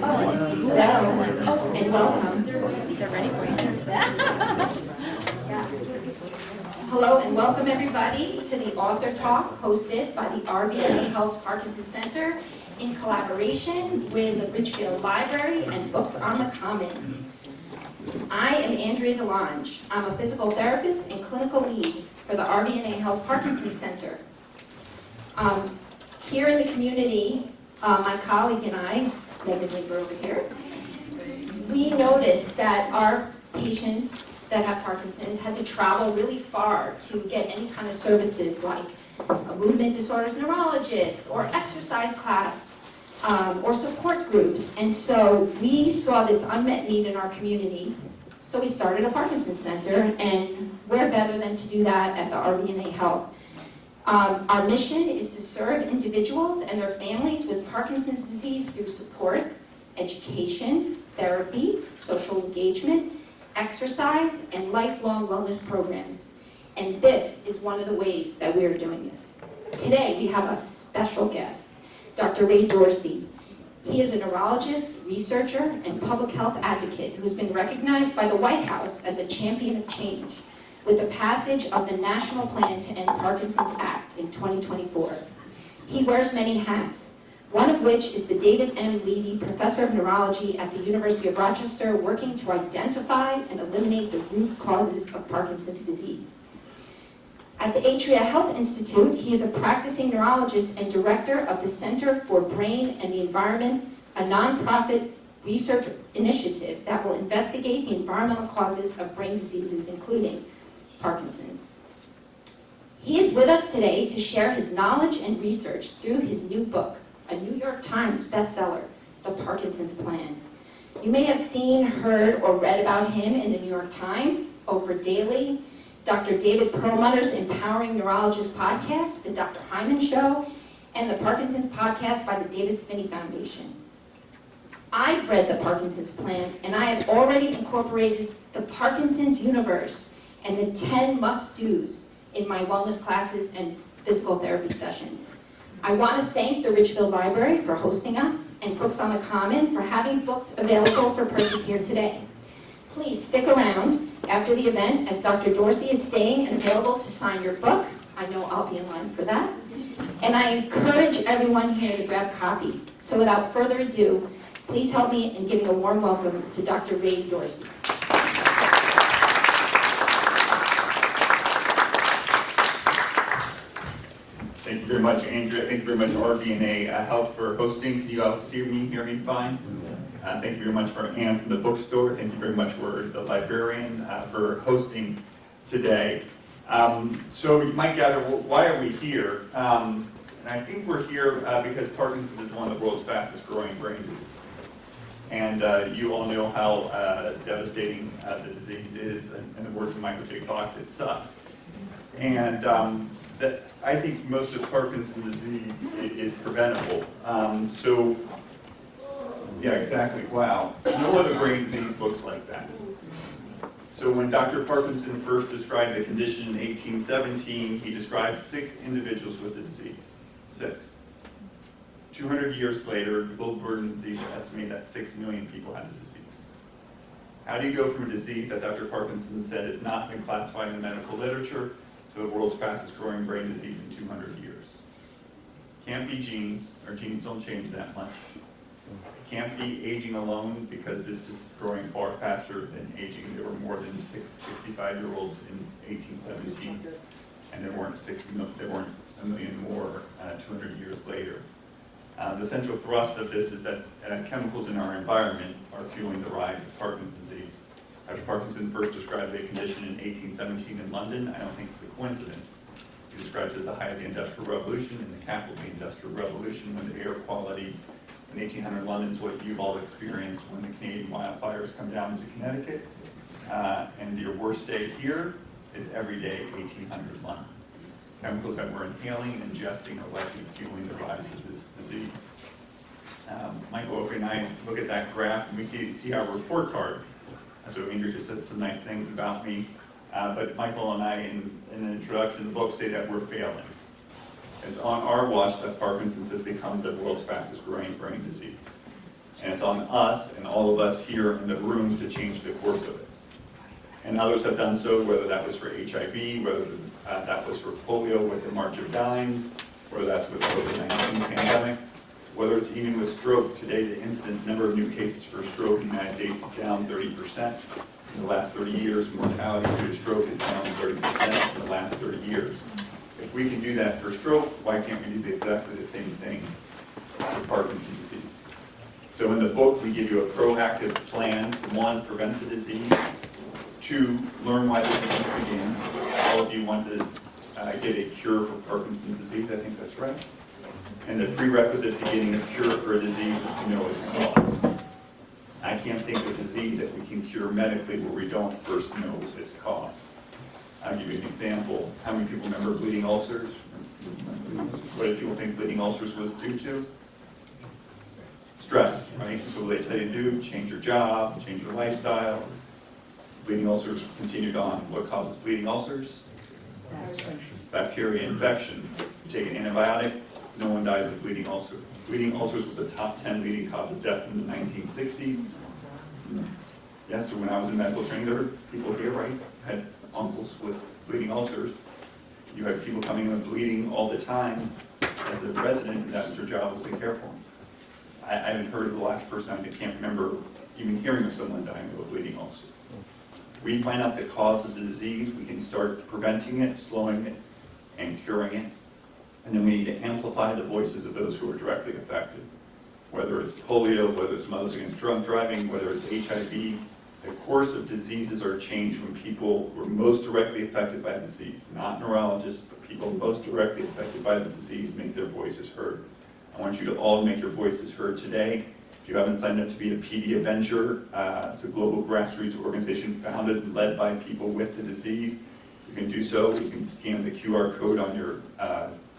Hello, and welcome. They're ready for you. Hello, and welcome everybody to the author talk hosted by the RVNAhealth Parkinson Center in collaboration with the Ridgefield Library and Books on the Common. I am Andrea DeLonge. I'm a physical therapist and clinical lead for the RVNAhealth Parkinson Center. Here in the community, my colleague and I, Megan Lieber over here, we noticed that our patients that have Parkinson's had to travel really far to get any kind of services like a movement disorders neurologist or exercise class or support groups. And so we saw this unmet need in our community. So we started a Parkinson's Center, and we're better than to do that at the RVNAhealth. Our mission is to serve individuals and their families with Parkinson's disease through support, education, therapy, social engagement, exercise, and lifelong wellness programs. And this is one of the ways that we are doing this. Today, we have a special guest, Dr. Ray Dorsey. He is a neurologist, researcher, and public health advocate who has been recognized by the White House as a champion of change with the passage of the National Plan to End Parkinson's Act in 2024. He wears many hats, one of which is the David M. Levy Professor of Neurology at the University of Rochester, working to identify and eliminate the root causes of Parkinson's disease. At the Atria Health Institute, he is a practicing neurologist and director of the Center for Brain and the Environment, a nonprofit research initiative that will investigate the environmental causes of brain diseases, including Parkinson's. He is with us today to share his knowledge and research through his new book, a New York Times bestseller, The Parkinson's Plan. You may have seen, heard, or read about him in the New York Times, Oprah Daily, Dr. David Perlmutter's Empowering Neurologist podcast, The Dr. Hyman Show, and the Parkinson's podcast by the Davis Finney Foundation. I've read The Parkinson's Plan, and I have already incorporated the Parkinson's universe and the 10 must-dos in my wellness classes and physical therapy sessions. I want to thank the Ridgefield Library for hosting us and Books on the Common for having books available for purchase here today. Please stick around after the event as Dr. Dorsey is staying and available to sign your book. I know I'll be in line for that. And I encourage everyone here to grab a copy. So without further ado, please help me in giving a warm welcome to Dr. Ray Dorsey. Thank you very much, Andrea. Thank you very much, RVNAhealth, for hosting. Can you all hear me fine? Thank you very much for Anne from the bookstore. Thank you very much for the librarian for hosting today. So you might gather, why are we here? And I think we're here because Parkinson's is one of the world's fastest growing brain diseases. And you all know how devastating the disease is. And in the words of Michael J. Fox, it sucks. And that I think most of Parkinson's disease is preventable. Yeah, exactly. Wow. No other brain disease looks like that. So when Dr. Parkinson first described the condition in 1817, he described 6 individuals with the disease. 6. 200 years later, the global burden of disease estimated that 6 million people had the disease. How do you go from a disease that Dr. Parkinson said has not been classified in the medical literature to the world's fastest growing brain disease in 200 years? Can't be genes, or genes don't change that much. Can't be aging alone, because this is growing far faster than aging. There were more than 65-year-olds in 1817, and there weren't a million more 200 years later. The central thrust of this is that chemicals in our environment are fueling the rise of Parkinson's disease. Dr. Parkinson first described the condition in 1817 in London. I don't think it's a coincidence. He describes it at the height of the Industrial Revolution, in the capital of the Industrial Revolution, when the air quality in 1800 London is what you've all experienced when the Canadian wildfires come down to Connecticut. And your worst day here is every day 1800 London. Chemicals that we're inhaling and ingesting are likely fueling the rise of this disease. Michael Oakley and I look at that graph and we see our report card. So Andrew just said some nice things about me, but Michael and I, in the introduction of the book, say that we're failing. It's on our watch that Parkinson's has become the world's fastest growing brain disease. And it's on us and all of us here in the room to change the course of it. And others have done so, whether that was for HIV, whether that was for polio with the March of Dimes, whether that's with the COVID-19 pandemic, whether it's even with stroke. Today, the incidence number of new cases for stroke in the United States is down 30%. In the last 30 years, mortality due to stroke is down 30% in the last 30 years. If we can do that for stroke, why can't we do exactly the same thing for Parkinson's disease? So in the book, we give you a proactive plan to, one, prevent the disease, two, learn why the disease begins. All of you want to get a cure for Parkinson's disease, I think that's right. And the prerequisite to getting a cure for a disease is to know its cause. I can't think of a disease that we can cure medically where we don't first know its cause. I'll give you an example. How many people remember bleeding ulcers? What do people think bleeding ulcers was due to? Stress, right? So what they tell you to do, change your job, change your lifestyle. Bleeding ulcers continued on. What causes bleeding ulcers? Bacteria infection. You take an antibiotic, no one dies of bleeding ulcer. Bleeding ulcers was a top 10 leading cause of death in the 1960s. Yes, so when I was in medical training, there were people here, right, had uncles with bleeding ulcers. You had people coming in with bleeding all the time. As a resident, that was your job, was to care for them. I haven't heard of the last person, I can't remember even hearing of someone dying of a bleeding ulcer. We find out the cause of the disease, we can start preventing it, slowing it, and curing it. And then we need to amplify the voices of those who are directly affected. Whether it's polio, whether it's Mothers Against Drunk Driving, whether it's HIV, the course of diseases are changed when people who are most directly affected by the disease, not neurologists, but people most directly affected by the disease make their voices heard. I want you to all make your voices heard today. If you haven't signed up to be a PD Avenger, it's a global grassroots organization founded and led by people with the disease. You can do so. You can scan the QR code on your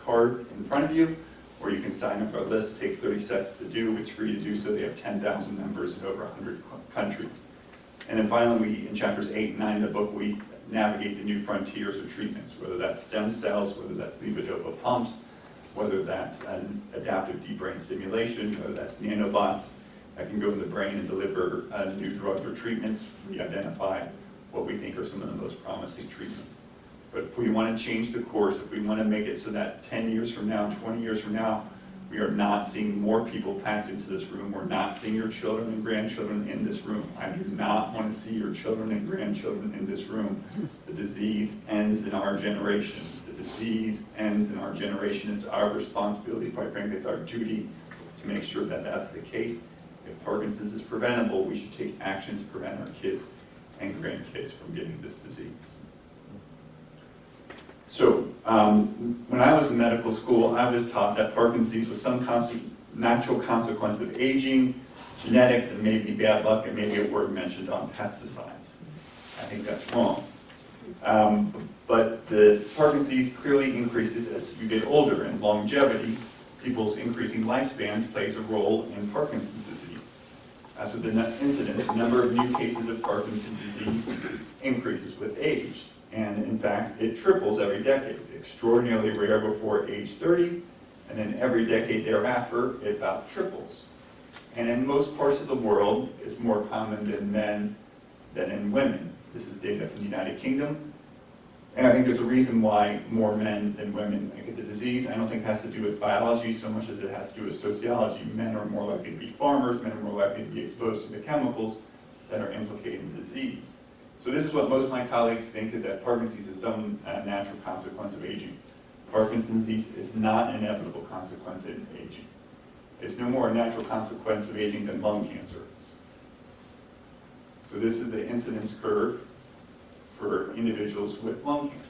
card in front of you, or you can sign up for our list. It takes 30 seconds to do. It's free to do so. They have 10,000 members in over 100 countries. And then finally, in chapters 8 and 9 of the book, we navigate the new frontiers of treatments, whether that's stem cells, whether that's levodopa pumps, whether that's an adaptive deep brain stimulation, whether that's nanobots that can go in the brain and deliver new drugs or treatments. We identify what we think are some of the most promising treatments. But if we want to change the course, if we want to make it so that 10 years from now, 20 years from now, we are not seeing more people packed into this room, we're not seeing your children and grandchildren in this room. I do not want to see your children and grandchildren in this room. The disease ends in our generation. The disease ends in our generation. It's our responsibility, quite frankly, it's our duty to make sure that that's the case. If Parkinson's is preventable, we should take actions to prevent our kids and grandkids from getting this disease. So, when I was in medical school, I was taught that Parkinson's disease was some natural consequence of aging, genetics, and maybe bad luck, and maybe a word mentioned on pesticides. I think that's wrong. But the Parkinson's disease clearly increases as you get older, and longevity, people's increasing lifespans, plays a role in Parkinson's disease. So the incidence, the number of new cases of Parkinson's disease increases with age. And in fact, it triples every decade. Extraordinarily rare before age 30, and then every decade thereafter, it about triples. And in most parts of the world, it's more common in men than in women. This is data from the United Kingdom. And I think there's a reason why more men than women get the disease. I don't think it has to do with biology so much as it has to do with sociology. Men are more likely to be farmers, men are more likely to be exposed to the chemicals that are implicated in the disease. So this is what most of my colleagues think, is that Parkinson's disease is some natural consequence of aging. Parkinson's disease is not an inevitable consequence of aging. It's no more a natural consequence of aging than lung cancer is. So this is the incidence curve for individuals with lung cancer.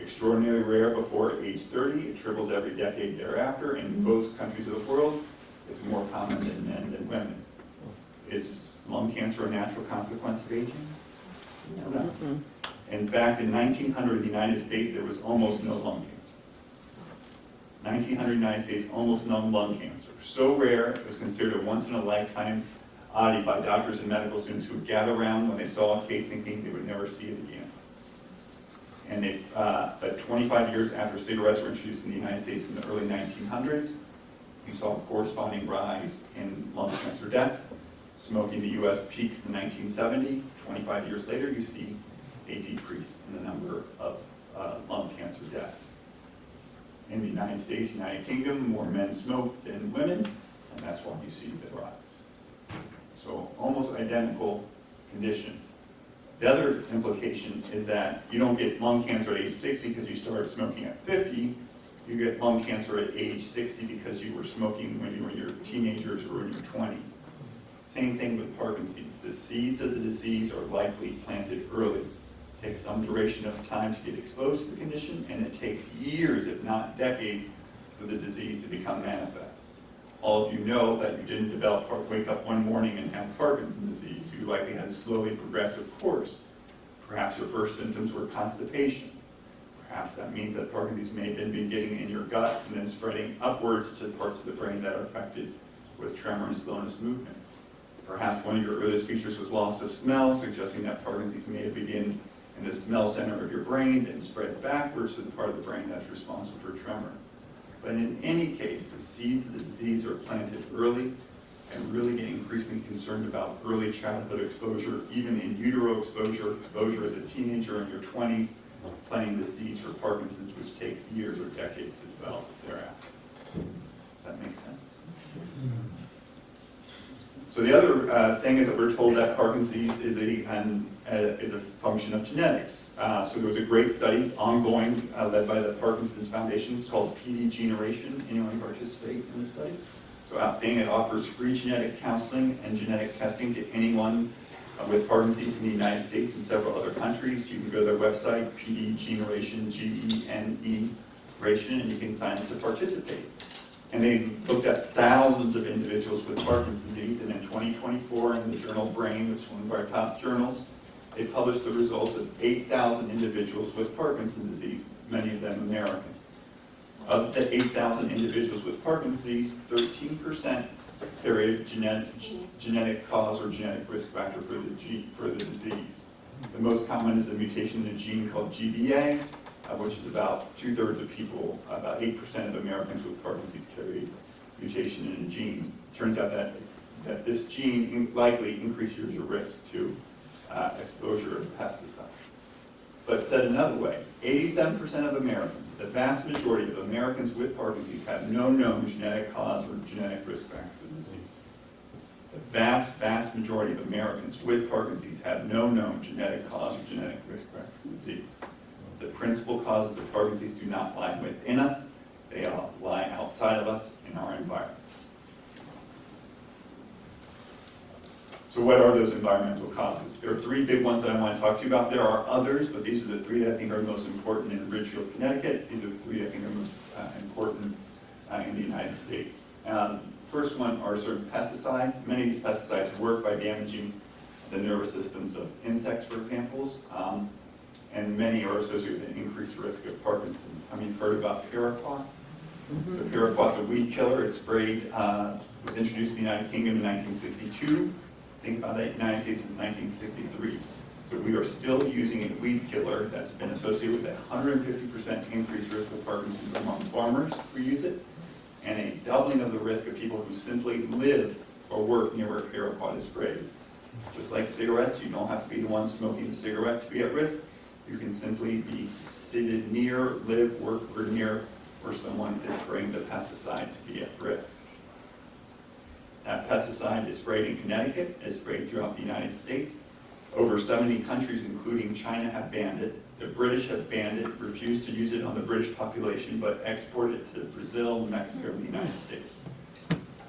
Extraordinarily rare before age 30, it triples every decade thereafter. In most countries of the world, it's more common in men than women. Is lung cancer a natural consequence of aging? No. In fact, in 1900 in the United States, there was almost no lung cancer. 1900 United States, almost no lung cancer. So rare, it was considered a once-in-a-lifetime oddity by doctors and medical students who would gather around when they saw a case thinking they would never see it again. And but 25 years after cigarettes were introduced in the United States in the early 1900s, You saw a corresponding rise in lung cancer deaths. Smoking in the U.S. peaks in 1970. 25 years later, you see a decrease in the number of lung cancer deaths. In the United States, United Kingdom, more men smoke than women, and that's why you see the rise. So almost identical condition. The other implication is that you don't get lung cancer at age 60 because you started smoking at 50. You get lung cancer at age 60 because you were smoking when you were in your teenagers or in your 20s. Same thing with Parkinson's. The seeds of the disease are likely planted early. It takes some duration of time to get exposed to the condition, and it takes years, if not decades, for the disease to become manifest. All of you know that you didn't wake up one morning and have Parkinson's disease. You likely had a slowly progressive course. Perhaps your first symptoms were constipation. Perhaps that means that Parkinson's may have been beginning in your gut and then spreading upwards to parts of the brain that are affected with tremor and slowness movement. Perhaps one of your earliest features was loss of smell, suggesting that Parkinson's may have begun in the smell center of your brain, then spread backwards to the part of the brain that's responsible for tremor. But in any case, the seeds of the disease are planted early, and really get increasingly concerned about early childhood exposure, even in utero exposure as a teenager in your 20s, planting the seeds for Parkinson's, which takes years or decades to develop thereafter. Does that make sense? So the other thing is that we're told that Parkinson's is a function of genetics. So there was a great study ongoing led by the Parkinson's Foundation. It's called PD Generation. Anyone participate in the study? So outstanding, it offers free genetic counseling and genetic testing to anyone with Parkinson's in the United States and several other countries. You can go to their website, PD Generation, G-E-N-E, Ration, and you can sign up to participate. And they looked at thousands of individuals with Parkinson's disease, and in 2024 in the journal Brain, which is one of our top journals, they published the results of 8,000 individuals with Parkinson's disease, many of them Americans. Of the 8,000 individuals with Parkinson's disease, 13% carry a genetic cause or genetic risk factor for the disease. The most common is a mutation in a gene called GBA, which is about 2/3 of people, about 8% of Americans with Parkinson's carry a mutation in a gene. Turns out that this gene likely increases your risk to exposure of pesticides. But said another way, 87% of Americans, the vast majority of Americans with Parkinson's, have no known genetic cause or genetic risk factor for the disease. The vast majority of Americans with Parkinson's have no known genetic cause or genetic risk factor for the disease. The principal causes of Parkinson's do not lie within us, they lie outside of us in our environment. So what are those environmental causes? There are three big ones that I want to talk to you about. There are others, but these are the three that I think are most important in Ridgefield, Connecticut. These are the three I think are most important in the United States. First one are certain pesticides. Many of these pesticides work by damaging the nervous systems of insects, for examples, and many are associated with an increased risk of Parkinson's. Have you heard about paraquat? So paraquat's a weed killer. It's sprayed, was introduced in the United Kingdom in 1962. Think about that, United States since 1963. So we are still using a weed killer that's been associated with a 150% increased risk of Parkinson's among farmers who use it, and a doubling of the risk of people who simply live or work near where paraquat is sprayed. Just like cigarettes, you don't have to be the one smoking the cigarette to be at risk. You can simply be seated near, live, work, or near where someone is spraying the pesticide to be at risk. That pesticide is sprayed in Connecticut, is sprayed throughout the United States. Over 70 countries, including China, have banned it. The British have banned it, refused to use it on the British population, but export it to Brazil, Mexico, and the United States.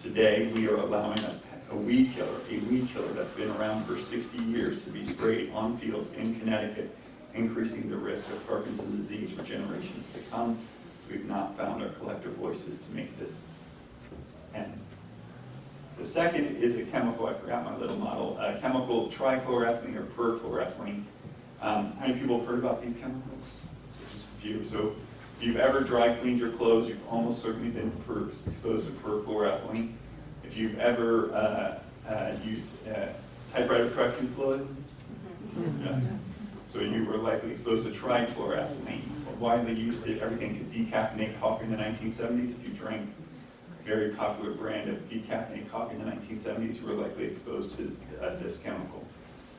Today, we are allowing a weed killer that's been around for 60 years to be sprayed on fields in Connecticut, increasing the risk of Parkinson's disease for generations to come. So we've not found our collective voices to make this end. The second is a chemical, I forgot my little model, chemical trichloroethylene or perchloroethylene. How many people have heard about these chemicals? So just a few. So if you've ever dry cleaned your clothes, you've almost certainly been exposed to perchloroethylene. If you've ever used typewriter correction fluid, yes. So you were likely exposed to trichloroethylene, widely used in everything to decaffeinate coffee in the 1970s. If you drank very popular brand of decaffeinated coffee in the 1970s who were likely exposed to this chemical.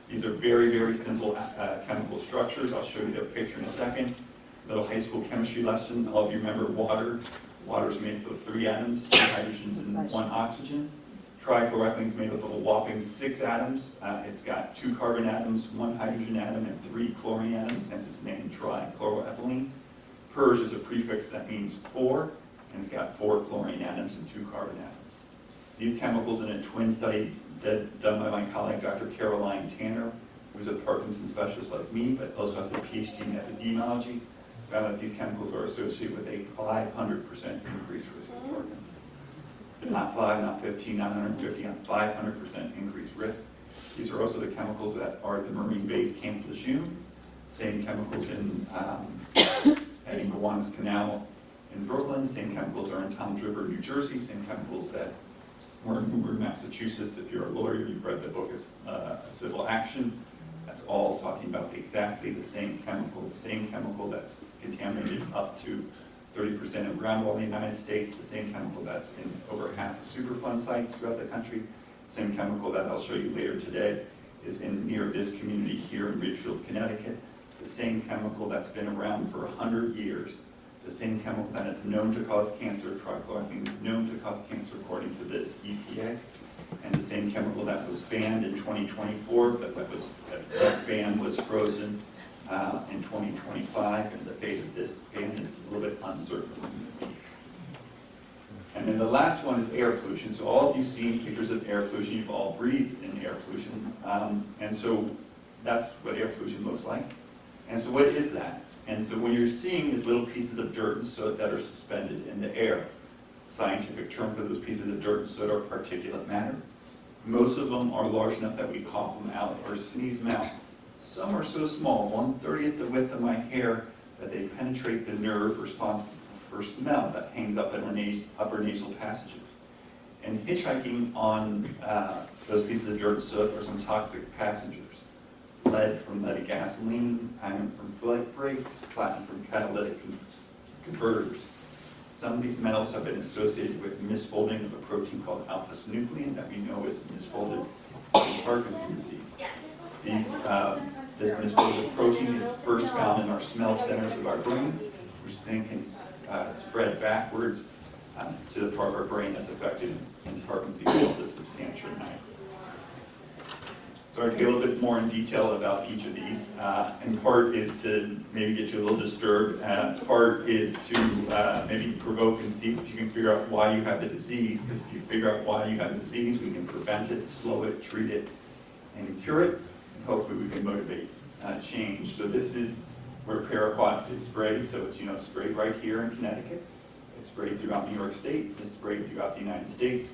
These are very, very simple chemical structures. I'll show you their picture in a second. Little high school chemistry lesson. All of you remember water. Water is made up of 3 atoms, 2 hydrogens and 1 oxygen. Trichloroethylene is made up of a whopping 6 atoms. It's got 2 carbon atoms, 1 hydrogen atom, and 3 chlorine atoms, hence its name trichloroethylene. Purge is a prefix that means 4, and it's got 4 chlorine atoms and 2 carbon atoms. These chemicals in a twin study done by my colleague, Dr. Caroline Tanner, who's a Parkinson's specialist like me, but also has a PhD in epidemiology, found that these chemicals are associated with a 500% increased risk of Parkinson's. Not 5, not 15, not 150, not 500% increased risk. These are also the chemicals that are at the marine base Camp Lejeune, same chemicals in Gowanus Canal in Brooklyn, same chemicals are in Toms River, New Jersey, same chemicals that were in Woburn, Massachusetts. If you're a lawyer, you've read the book Civil Action. That's all talking about exactly the same chemical that's contaminated up to 30% of groundwater in the United States, the same chemical that's in over half of Superfund sites throughout the country, same chemical that I'll show you later today is in near this community here in Ridgefield, Connecticut, the same chemical that's been around for 100 years, the same chemical that is known to cause cancer, trichloroethylene is known to cause cancer according to the EPA, and the same chemical that was banned in 2024, but that ban was frozen in 2025, and the fate of this ban is a little bit uncertain. And then the last one is air pollution. So all of you seen pictures of air pollution, you've all breathed in air pollution, and so that's what air pollution looks like. And so what is that? And so when you're seeing these little pieces of dirt and soot that are suspended in the air, scientific term for those pieces of dirt and soot are particulate matter. Most of them are large enough that we cough them out or sneeze them out. Some are so small, 1/30th the width of my hair, that they penetrate the nerve responsible for smell that hangs up in our upper nasal passages. And hitchhiking on those pieces of dirt and soot are some toxic passengers. Lead from leaded gasoline, iron from lead brakes, platinum from catalytic converters. Some of these metals have been associated with misfolding of a protein called alpha-synuclein that we know is misfolded in Parkinson's disease. This misfolded protein is first found in our smell centers of our brain, which then can spread backwards to the part of our brain that's affected in Parkinson's called the substantia nigra. So I'll take a little bit more in detail about each of these. And part is to maybe get you a little disturbed. Part is to maybe provoke and see if you can figure out why you have the disease. Because if you figure out why you have the disease, we can prevent it, slow it, treat it, and cure it. And hopefully we can motivate change. So this is where paraquat is sprayed. So it's sprayed right here in Connecticut. It's sprayed throughout New York State. It's sprayed throughout the United States.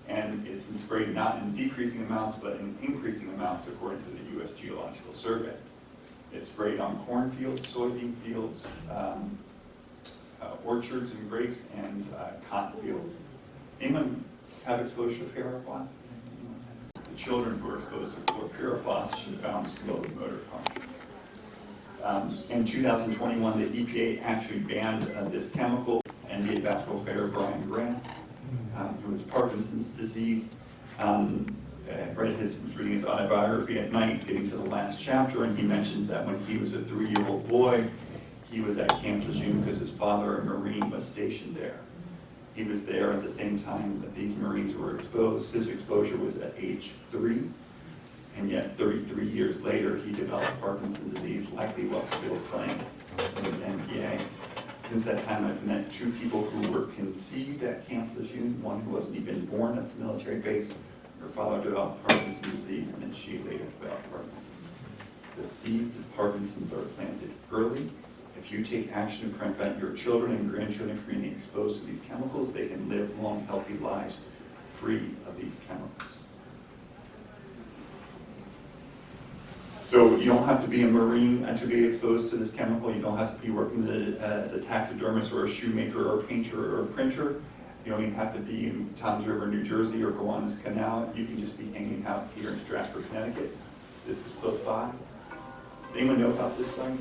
And it's sprayed not in decreasing amounts, but in increasing amounts according to the U.S. Geological Survey. It's sprayed on cornfields, soybean fields, orchards and grapes, and cotton fields. Anyone have exposure to paraquat? The children who are exposed to chlorpyrifos should have found slow motor function. In 2021, the EPA actually banned this chemical, and the basketball player Brian Grant, who has Parkinson's disease, reading his autobiography at night, getting to the last chapter, and he mentioned that when he was a 3-year-old boy, he was at Camp Lejeune because his father, a Marine, was stationed there. He was there at the same time that these Marines were exposed. His exposure was at age 3, and yet 33 years later, he developed Parkinson's disease, likely while still playing in the NBA. Since that time, I've met 2 people who were conceived at Camp Lejeune, one who wasn't even born at the military base. Her father developed Parkinson's disease, and then she later developed Parkinson's. The seeds of Parkinson's are planted early. If you take action to prevent your children and grandchildren from being exposed to these chemicals, they can live long, healthy lives free of these chemicals. So you don't have to be a Marine to be exposed to this chemical. You don't have to be working as a taxidermist or a shoemaker or a painter or a printer. You don't even have to be in Toms River, New Jersey or Gowanus Canal. You can just be hanging out here in Stratford, Connecticut. This is close by. Does anyone know about this site?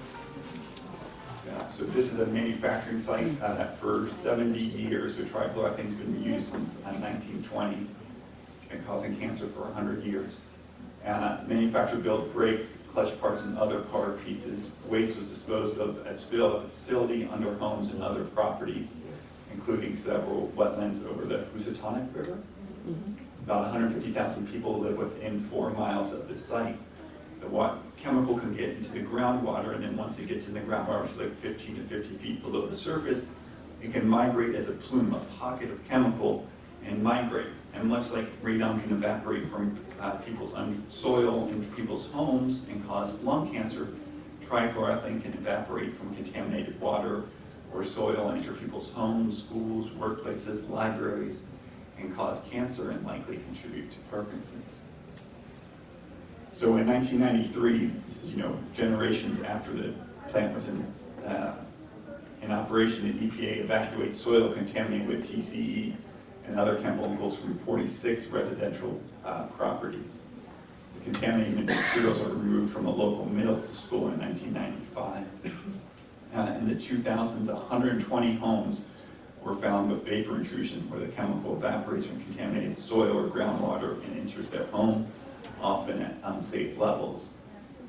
Yeah, so this is a manufacturing site that for 70 years, so trichloroethane's been used since the 1920s, been causing cancer for 100 years. Manufacturer built brakes, clutch parts, and other car pieces. Waste was disposed of at spill at the facility, under homes, and other properties, including several wetlands over the Housatonic River. About 150,000 people live within 4 miles of this site. The chemical can get into the groundwater, and then once it gets in the groundwater, it's like 15 to 50 feet below the surface, it can migrate as a plume, a pocket of chemical, and migrate. And much like radon can evaporate from people's soil into people's homes and cause lung cancer, trichloroethane can evaporate from contaminated water or soil and enter people's homes, schools, workplaces, libraries, and cause cancer and likely contribute to Parkinson's. So in 1993, this is generations after the plant was in operation, the EPA evacuates soil contaminated with TCE and other chemicals from 46 residential properties. The contaminated materials are removed from a local middle school in 1995. In the 2000s, 120 homes were found with vapor intrusion, where the chemical evaporates from contaminated soil or groundwater and enters their home, often at unsafe levels.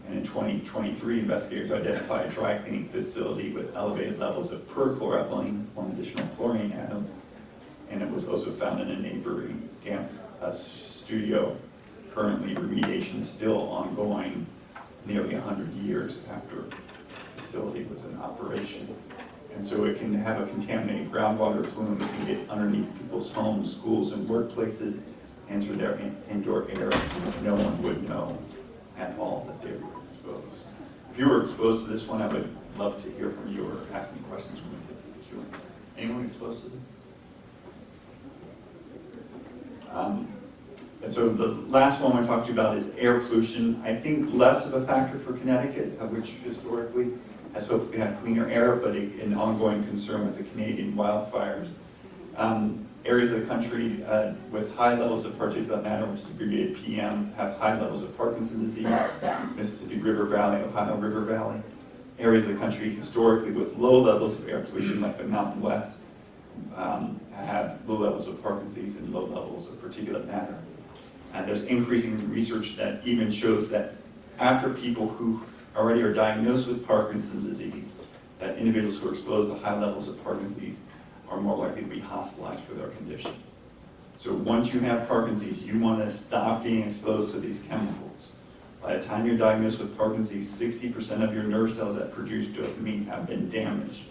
And in 2023, investigators identified a dry cleaning facility with elevated levels of perchloroethylene, one additional chlorine atom, and it was also found in a neighboring dance studio. Currently, remediation is still ongoing nearly 100 years after the facility was in operation. And so it can have a contaminated groundwater plume, it can get underneath people's homes, schools, and workplaces, enter their indoor air. No one would know at all that they were exposed. If you were exposed to this one, I would love to hear from you or ask me questions when we get to the Q&A. Anyone exposed to this? And so the last one I want to talk to you about is air pollution. I think less of a factor for Connecticut, which historically has hopefully had cleaner air, but an ongoing concern with the Canadian wildfires. Areas of the country with high levels of particulate matter, which is abbreviated PM, have high levels of Parkinson's disease. Mississippi River Valley, Ohio River Valley. Areas of the country historically with low levels of air pollution, like the Mountain West, have low levels of Parkinson's and low levels of particulate matter. And there's increasing research that even shows that after people who already are diagnosed with Parkinson's disease, that individuals who are exposed to high levels of Parkinson's are more likely to be hospitalized for their condition. So once you have Parkinson's, you want to stop being exposed to these chemicals. By the time you're diagnosed with Parkinson's, 60% of your nerve cells that produce dopamine have been damaged,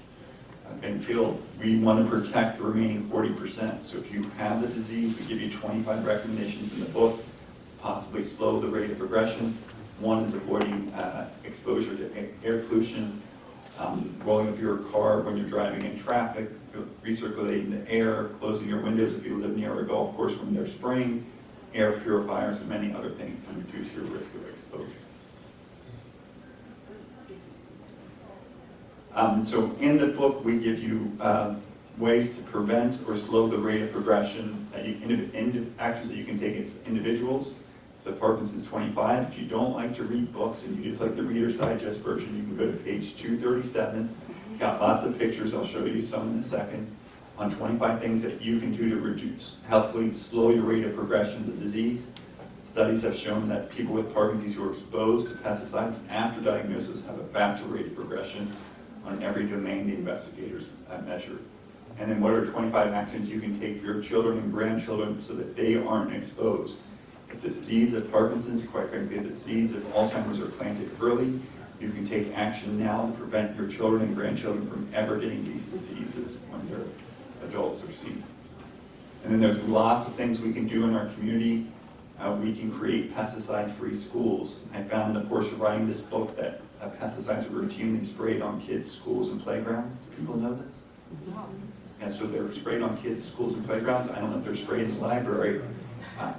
have been killed. We want to protect the remaining 40%. So if you have the disease, we give you 25 recommendations in the book to possibly slow the rate of progression. One is avoiding exposure to air pollution, rolling up your car when you're driving in traffic, recirculating the air, closing your windows if you live near a golf course when they're spraying, air purifiers, and many other things can reduce your risk of exposure. So in the book, we give you ways to prevent or slow the rate of progression, actions that you can take as individuals. It's the Parkinson's 25. If you don't like to read books and you just like the Reader's Digest version, you can go to page 237. It's got lots of pictures. I'll show you some in a second on 25 things that you can do to helpfully slow your rate of progression of the disease. Studies have shown that people with Parkinson's who are exposed to pesticides after diagnosis have a faster rate of progression on every domain the investigators measured. And then what are 25 actions you can take for your children and grandchildren so that they aren't exposed? If the seeds of Parkinson's, quite frankly, if the seeds of Alzheimer's are planted early, you can take action now to prevent your children and grandchildren from ever getting these diseases when they're adults or seniors. And then there's lots of things we can do in our community. We can create pesticide-free schools. I found in the course of writing this book that pesticides are routinely sprayed on kids' schools and playgrounds. Do people know this? And so they're sprayed on kids' schools and playgrounds. I don't know if they're sprayed in the library.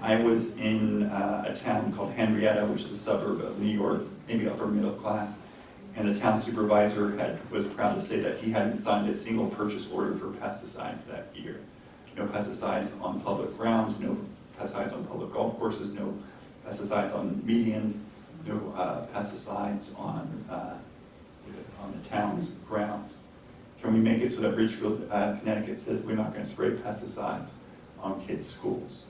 I was in a town called Henrietta, which is a suburb of New York, maybe upper middle class, and the town supervisor was proud to say that he hadn't signed a single purchase order for pesticides that year. No pesticides on public grounds, no pesticides on public golf courses, no pesticides on medians, no pesticides on on the town's grounds? Can we make it so that Ridgefield, Connecticut says we're not going to spray pesticides on kids' schools?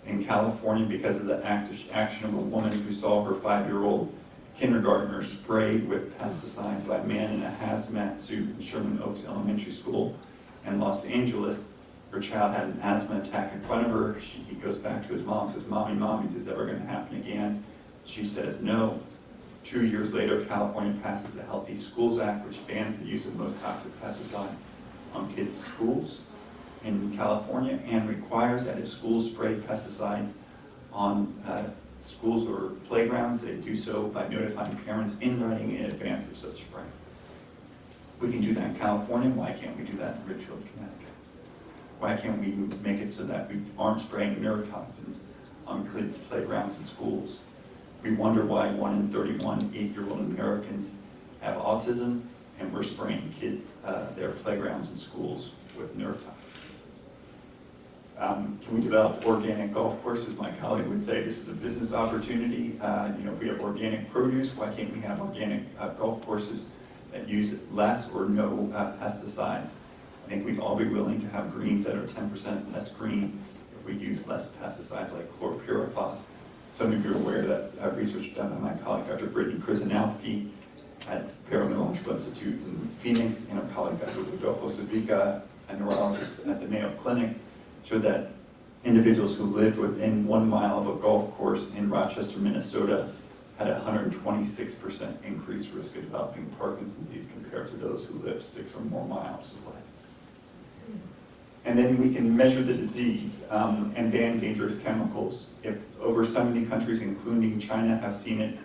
In California, because of the action of a woman who saw her 5-year-old kindergartner sprayed with pesticides by a man in a hazmat suit in Sherman Oaks Elementary School in Los Angeles, her child had an asthma attack in front of her. He goes back to his mom, says, Mommy, is this ever going to happen again? She says no. 2 years later, California passes the Healthy Schools Act, which bans the use of most toxic pesticides on kids' schools in California and requires that if schools spray pesticides on schools or playgrounds, they do so by notifying parents in writing in advance of such spray. We can do that in California. Why can't we do that in Ridgefield, Connecticut? Why can't we make it so that we aren't spraying neurotoxins on kids' playgrounds and schools? We wonder why 1 in 31 8-year-old Americans have autism, and we're spraying their playgrounds and schools with neurotoxins. Can we develop organic golf courses? My colleague would say this is a business opportunity. If we have organic produce, why can't we have organic golf courses that use less or no pesticides? I think we'd all be willing to have greens that are 10% less green if we use less pesticides like chlorpyrifos. Some of you are aware that research done by my colleague, Dr. Brittany Krzyzanowski at Neurological Institute in Phoenix, and our colleague, Dr. Rodolfo Savica, a neurologist at the Mayo Clinic, showed that individuals who lived within 1 mile of a golf course in Rochester, Minnesota, had a 126% increased risk of developing Parkinson's disease compared to those who lived 6 or more miles away. And then we can measure the disease and ban dangerous chemicals. If over 70 countries, including China, have seen it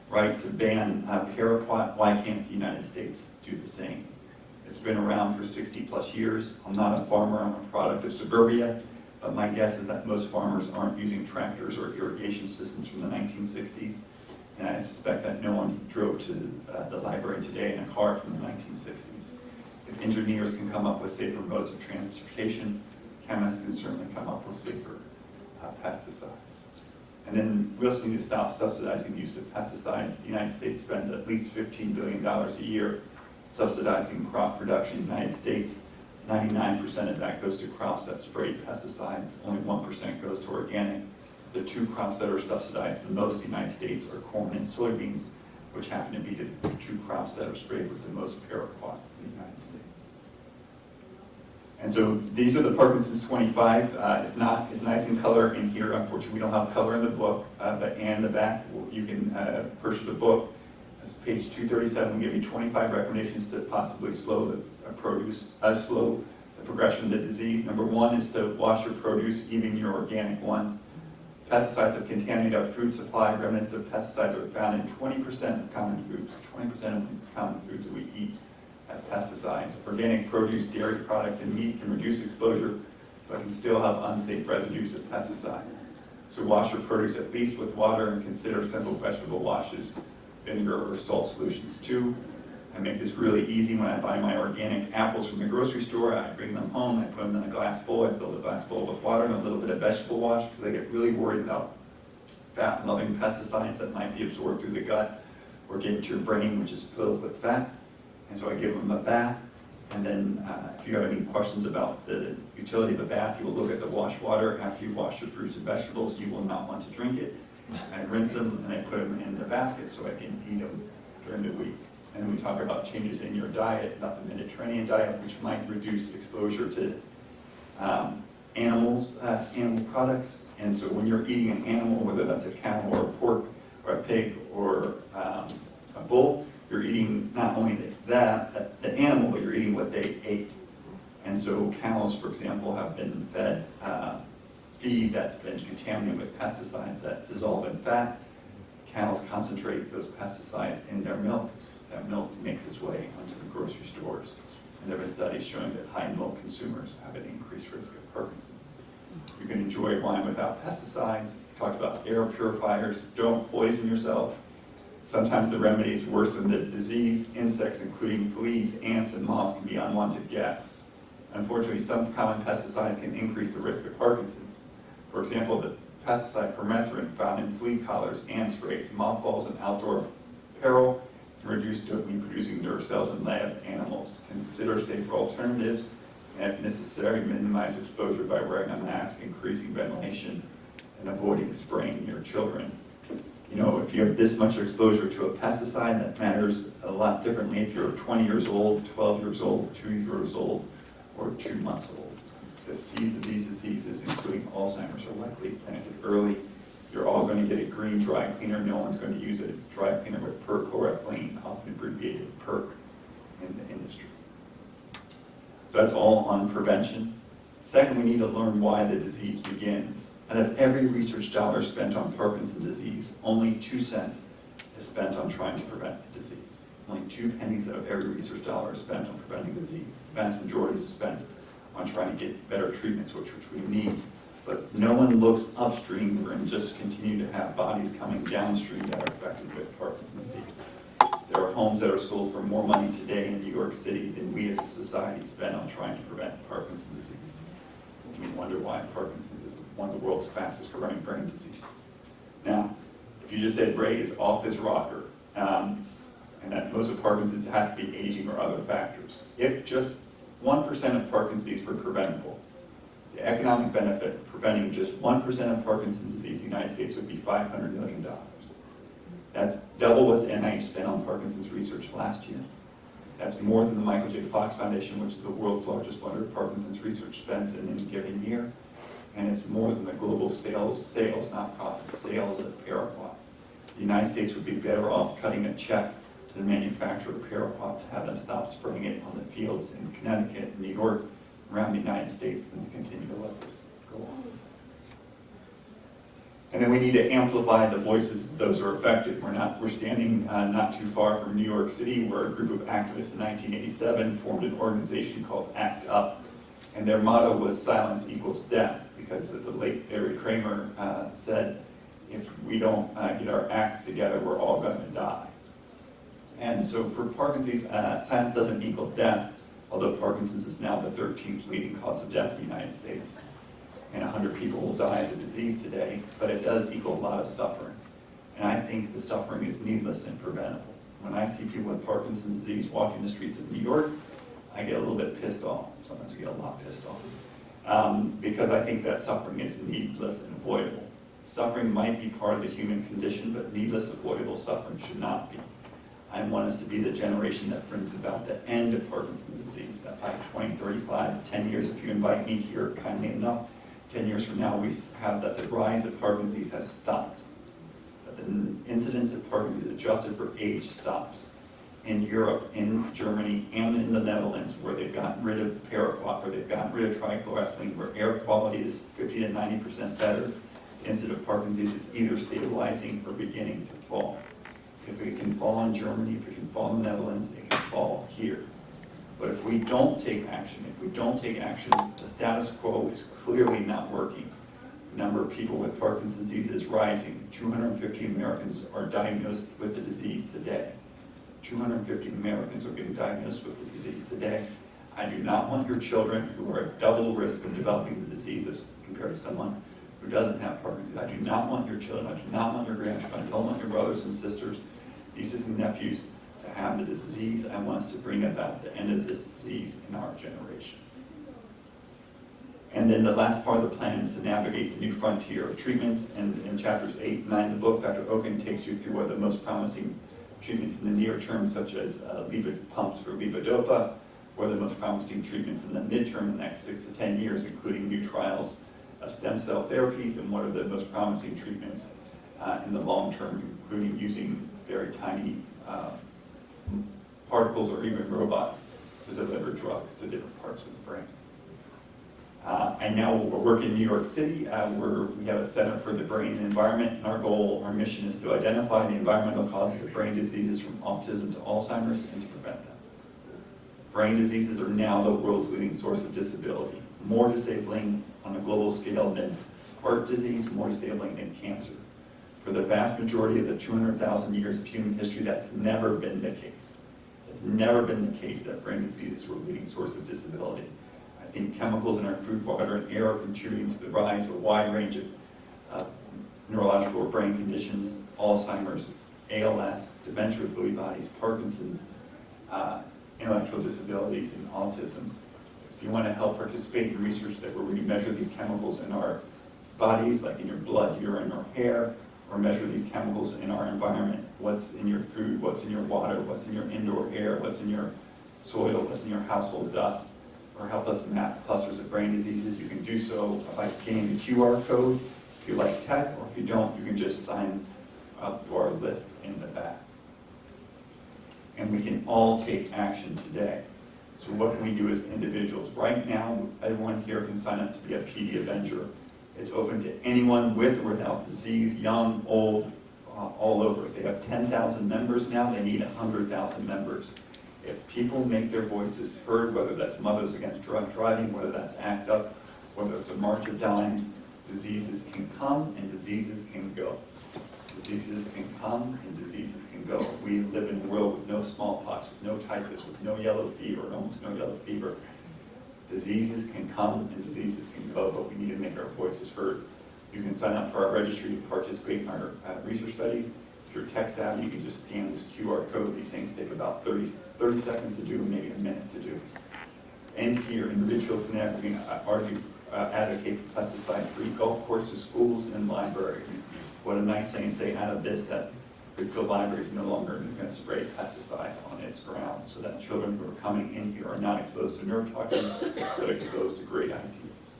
right to ban paraquat, why can't the United States do the same? It's been around for 60 plus years. I'm not a farmer, I'm a product of suburbia, but my guess is that most farmers aren't using tractors or irrigation systems from the 1960s, and I suspect that no one drove to the library today in a car from the 1960s. If engineers can come up with safer modes of transportation, chemists can certainly come up with safer pesticides. And then we also need to stop subsidizing the use of pesticides. The United States spends at least $15 billion a year subsidizing crop production in the United States. 99% of that goes to crops that spray pesticides. Only 1% goes to organic. The 2 crops that are subsidized the most in the United States are corn and soybeans, which happen to be the 2 crops that are sprayed with the most paraquat in the United States. And so these are the Parkinson's 25. It's nice in color in here. Unfortunately, we don't have color in the book, but in the back, you can purchase a book. It's page 237. We give you 25 recommendations to possibly slow the progression of the disease. Number 1 is to wash your produce, even your organic ones. Pesticides have contaminated our food supply. Remnants of pesticides are found in 20% of common foods. 20% of common foods that we eat have pesticides. Organic produce, dairy products, and meat can reduce exposure, but can still have unsafe residues of pesticides. So wash your produce at least with water and consider simple vegetable washes, vinegar or salt solutions too. I make this really easy when I buy my organic apples from the grocery store. I bring them home, I put them in a glass bowl, I fill the glass bowl with water and a little bit of vegetable wash because I get really worried about fat-loving pesticides that might be absorbed through the gut or get into your brain, which is filled with fat. And so I give them a bath, and then if you have any questions about the utility of a bath, you will look at the wash water. After you've washed your fruits and vegetables, you will not want to drink it. I rinse them and I put them in the basket so I can eat them during the week. And then we talk about changes in your diet, about the Mediterranean diet, which might reduce exposure to animal products. And so when you're eating an animal, whether that's a cow or a pork or a pig or a bull, you're eating not only the animal, but you're eating what they ate. And so cows, for example, have been fed feed that's been contaminated with pesticides that dissolve in fat. Cows concentrate those pesticides in their milk. That milk makes its way onto the grocery stores. And there have been studies showing that high milk consumers have an increased risk of Parkinson's. You can enjoy wine without pesticides. We talked about air purifiers. Don't poison yourself. Sometimes the remedy is worse than the disease. Insects, including fleas, ants, and moths, can be unwanted guests. Unfortunately, some common pesticides can increase the risk of Parkinson's. For example, the pesticide permethrin found in flea collars, ant sprays, mothballs, and outdoor apparel and reduce dopamine-producing nerve cells in lab animals. Consider safer alternatives, and if necessary, minimize exposure by wearing a mask, increasing ventilation, and avoiding spraying your children. You know, if you have this much exposure to a pesticide, that matters a lot differently if you're 20 years old, 12 years old, 2 years old, or 2 months old. The seeds of these diseases, including Alzheimer's, are likely planted early. You're all going to get a green dry cleaner. No one's going to use a dry cleaner with perchloroethylene, often abbreviated PERC, in the industry. So that's all on prevention. Second, we need to learn why the disease begins. Out of every research dollar spent on Parkinson's disease, only 2 cents is spent on trying to prevent the disease. Only 2 pennies out of every research dollar is spent on preventing disease. The vast majority is spent on trying to get better treatments, which we need. But no one looks upstream and just continue to have bodies coming downstream that are affected with Parkinson's disease. There are homes that are sold for more money today in New York City than we as a society spend on trying to prevent Parkinson's disease. We wonder why Parkinson's is one of the world's fastest growing brain diseases. Now, if you just said Ray is off his rocker, and that most of Parkinson's has to be aging or other factors, if just 1% of Parkinson's disease were preventable, the economic benefit of preventing just 1% of Parkinson's disease in the United States would be $500 million. That's double what the NIH spent on Parkinson's research last year. That's more than the Michael J. Fox Foundation, which is the world's largest funder of Parkinson's research, spends in any given year. And it's more than the global sales, not profit, sales of Paraquat. The United States would be better off cutting a check to the manufacturer of Paraquat to have them stop spraying it on the fields in Connecticut, New York, around the United States than to continue to let this go on. And then we need to amplify the voices of those who are affected. We're standing not too far from New York City, where a group of activists in 1987 formed an organization called ACT UP. And their motto was silence equals death, because as the late Barry Kramer said, if we don't get our acts together, we're all going to die. And so for Parkinson's, silence doesn't equal death, although Parkinson's is now the 13th leading cause of death in the United States. And 100 people will die of the disease today, but it does equal a lot of suffering. And I think the suffering is needless and preventable. When I see people with Parkinson's disease walking the streets of New York, I get a little bit pissed off. Sometimes I get a lot pissed off. Because I think that suffering is needless and avoidable. Suffering might be part of the human condition, but needless, avoidable suffering should not be. I want us to be the generation that brings about the end of Parkinson's disease, that by 2035, 10 years, if you invite me here kindly enough, 10 years from now, we have that the rise of Parkinson's disease has stopped, that the incidence of Parkinson's disease adjusted for age stops. In Europe, in Germany, and in the Netherlands, where they've gotten rid of Paraquat, where they've gotten rid of trichloroethylene, where air quality is 50 to 90% better, the incidence of Parkinson's disease is either stabilizing or beginning to fall. If it can fall in Germany, if it can fall in the Netherlands, it can fall here. But if we don't take action, the status quo is clearly not working. The number of people with Parkinson's disease is rising. 250 Americans are diagnosed with the disease today. 250 Americans are getting diagnosed with the disease today. I do not want your children who are at double risk of developing the disease as compared to someone who doesn't have Parkinson's. I do not want your children, I do not want your grandchildren, I don't want your brothers and sisters, nieces and nephews to have the disease. I want us to bring about the end of this disease in our generation. And then the last part of the plan is to navigate the new frontier of treatments. And in chapters 8 and 9 of the book, Dr. Oken takes you through what are the most promising treatments in the near term, such as pumps for levodopa, or the most promising treatments in the midterm, the next 6 to 10 years, including new trials of stem cell therapies, and what are the most promising treatments in the long term, including using very tiny particles or even robots to deliver drugs to different parts of the brain. And now we work in New York City, where we have a Center for the Brain and Environment, and our mission is to identify the environmental causes of brain diseases from autism to Alzheimer's and to prevent them. Brain diseases are now the world's leading source of disability, more disabling on a global scale than heart disease, more disabling than cancer. For the vast majority of the 200,000 years of human history, that's never been the case. It's never been the case that brain diseases were a leading source of disability. I think chemicals in our food, water, and air are contributing to the rise of a wide range of neurological or brain conditions, Alzheimer's, ALS, dementia with Lewy bodies, Parkinson's, intellectual disabilities, and autism. If you want to help participate in research that where we measure these chemicals in our bodies, like in your blood, urine, or hair, or measure these chemicals in our environment, what's in your food, what's in your water, what's in your indoor air, what's in your soil, what's in your household dust, or help us map clusters of brain diseases, you can do so by scanning the QR code. If you like tech, or if you don't, you can just sign up for our list in the back. And we can all take action today. So what can we do as individuals? Right now, everyone here can sign up to be a PD Avenger. It's open to anyone with or without disease, young, old, all over. They have 10,000 members now, they need 100,000 members. If people make their voices heard, whether that's Mothers Against Drug Driving, whether that's ACT UP, whether it's a March of Dimes, diseases can come and diseases can go. Diseases can come and diseases can go. We live in a world with no smallpox, with no typhus, with no yellow fever, almost no yellow fever. Diseases can come and diseases can go, but we need to make our voices heard. You can sign up for our registry to participate in our research studies. If you're tech savvy, you can just scan this QR code. These things take about 30 seconds to do, maybe a minute to do. And here in Ridgefield, Connecticut, we can advocate for pesticide-free golf courses, schools, and libraries. What a nice thing to say out of this, that Ridgefield Library is no longer going to spray pesticides on its grounds, so that children who are coming in here are not exposed to neurotoxins, but exposed to great ideas.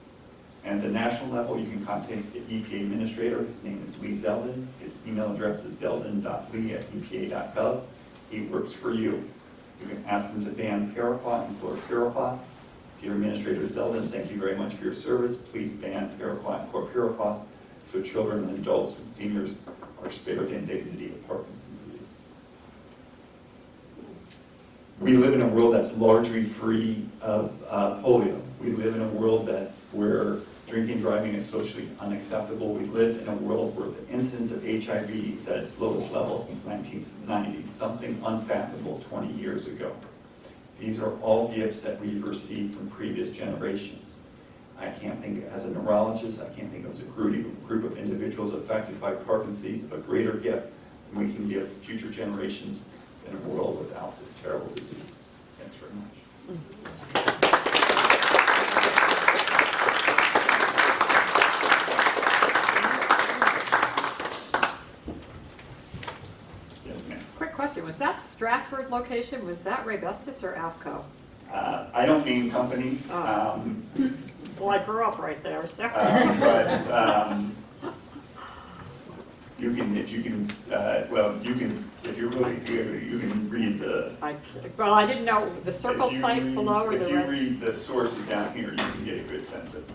And at the national level, you can contact the EPA administrator. His name is Lee Zeldin. His email address is zeldin.lee@epa.gov. He works for you. You can ask him to ban paraquat and chlorpyrifos. Dear Administrator Zeldin, thank you very much for your service. Please ban paraquat and chlorpyrifos so children and adults and seniors are spared the indignity of Parkinson's disease. We live in a world that's largely free of polio. We live in a world where drinking and driving is socially unacceptable. We live in a world where the incidence of HIV is at its lowest level since 1990, something unfathomable 20 years ago. These are all gifts that we've received from previous generations. I can't think, as a neurologist, I can't think of as a group of individuals affected by Parkinson's of a greater gift than we can give future generations in a world without this terrible disease. Thanks very much. Quick question, was that Stratford location, was that Raybestos or AFCO? I don't name company. Well, I grew up right there, so. But you can read the. Well, I didn't know the circled site below or the red. If you read the sources down here, you can get a good sense of it.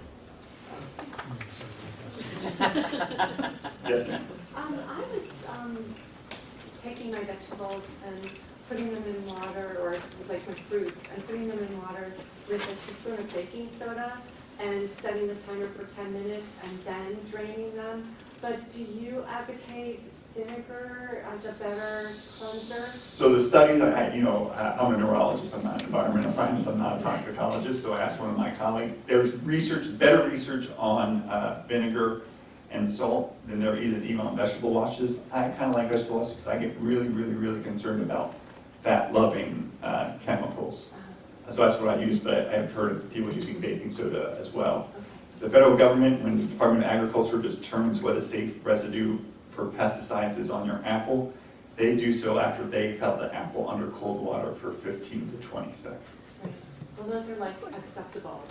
Yes, ma'am. I was taking my vegetables and putting them in water, or like my fruits, and putting them in water with a teaspoon of baking soda and setting the timer for 10 minutes and then draining them. But do you advocate vinegar as a better cleanser? So the studies I had, I'm a neurologist, I'm not an environmental scientist, I'm not a toxicologist, so I asked one of my colleagues, there's better research on vinegar and salt than there is even on vegetable washes. I kind of like vegetable washes because I get really, really, really concerned about fat-loving chemicals. So that's what I use, but I've heard of people using baking soda as well. Okay. The federal government, when the Department of Agriculture determines what a safe residue for pesticides is on your apple, they do so after they've held the apple under cold water for 15 to 20 seconds. Right. Well, those are like acceptables.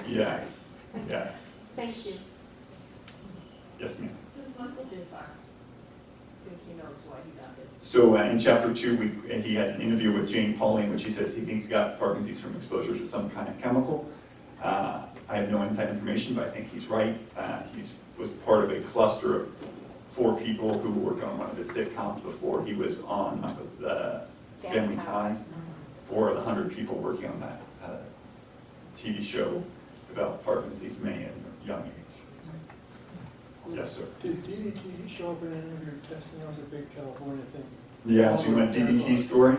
Yes, yes. Thank you. Yes, ma'am. Does Michael J. Fox think he knows why he got it? So in chapter 2, he had an interview with Jane Pauling, which he says he thinks he got Parkinson's from exposure to some kind of chemical. I have no inside information, but I think he's right. He was part of a cluster of 4 people who worked on one of his sitcoms before he was on the Family Ties. 4 of the 100 people working on that TV show about Parkinson's, many at a young age. Yes, sir. Did DDT show up in any of your testing? That was a big California thing. Yeah, so you want DDT story?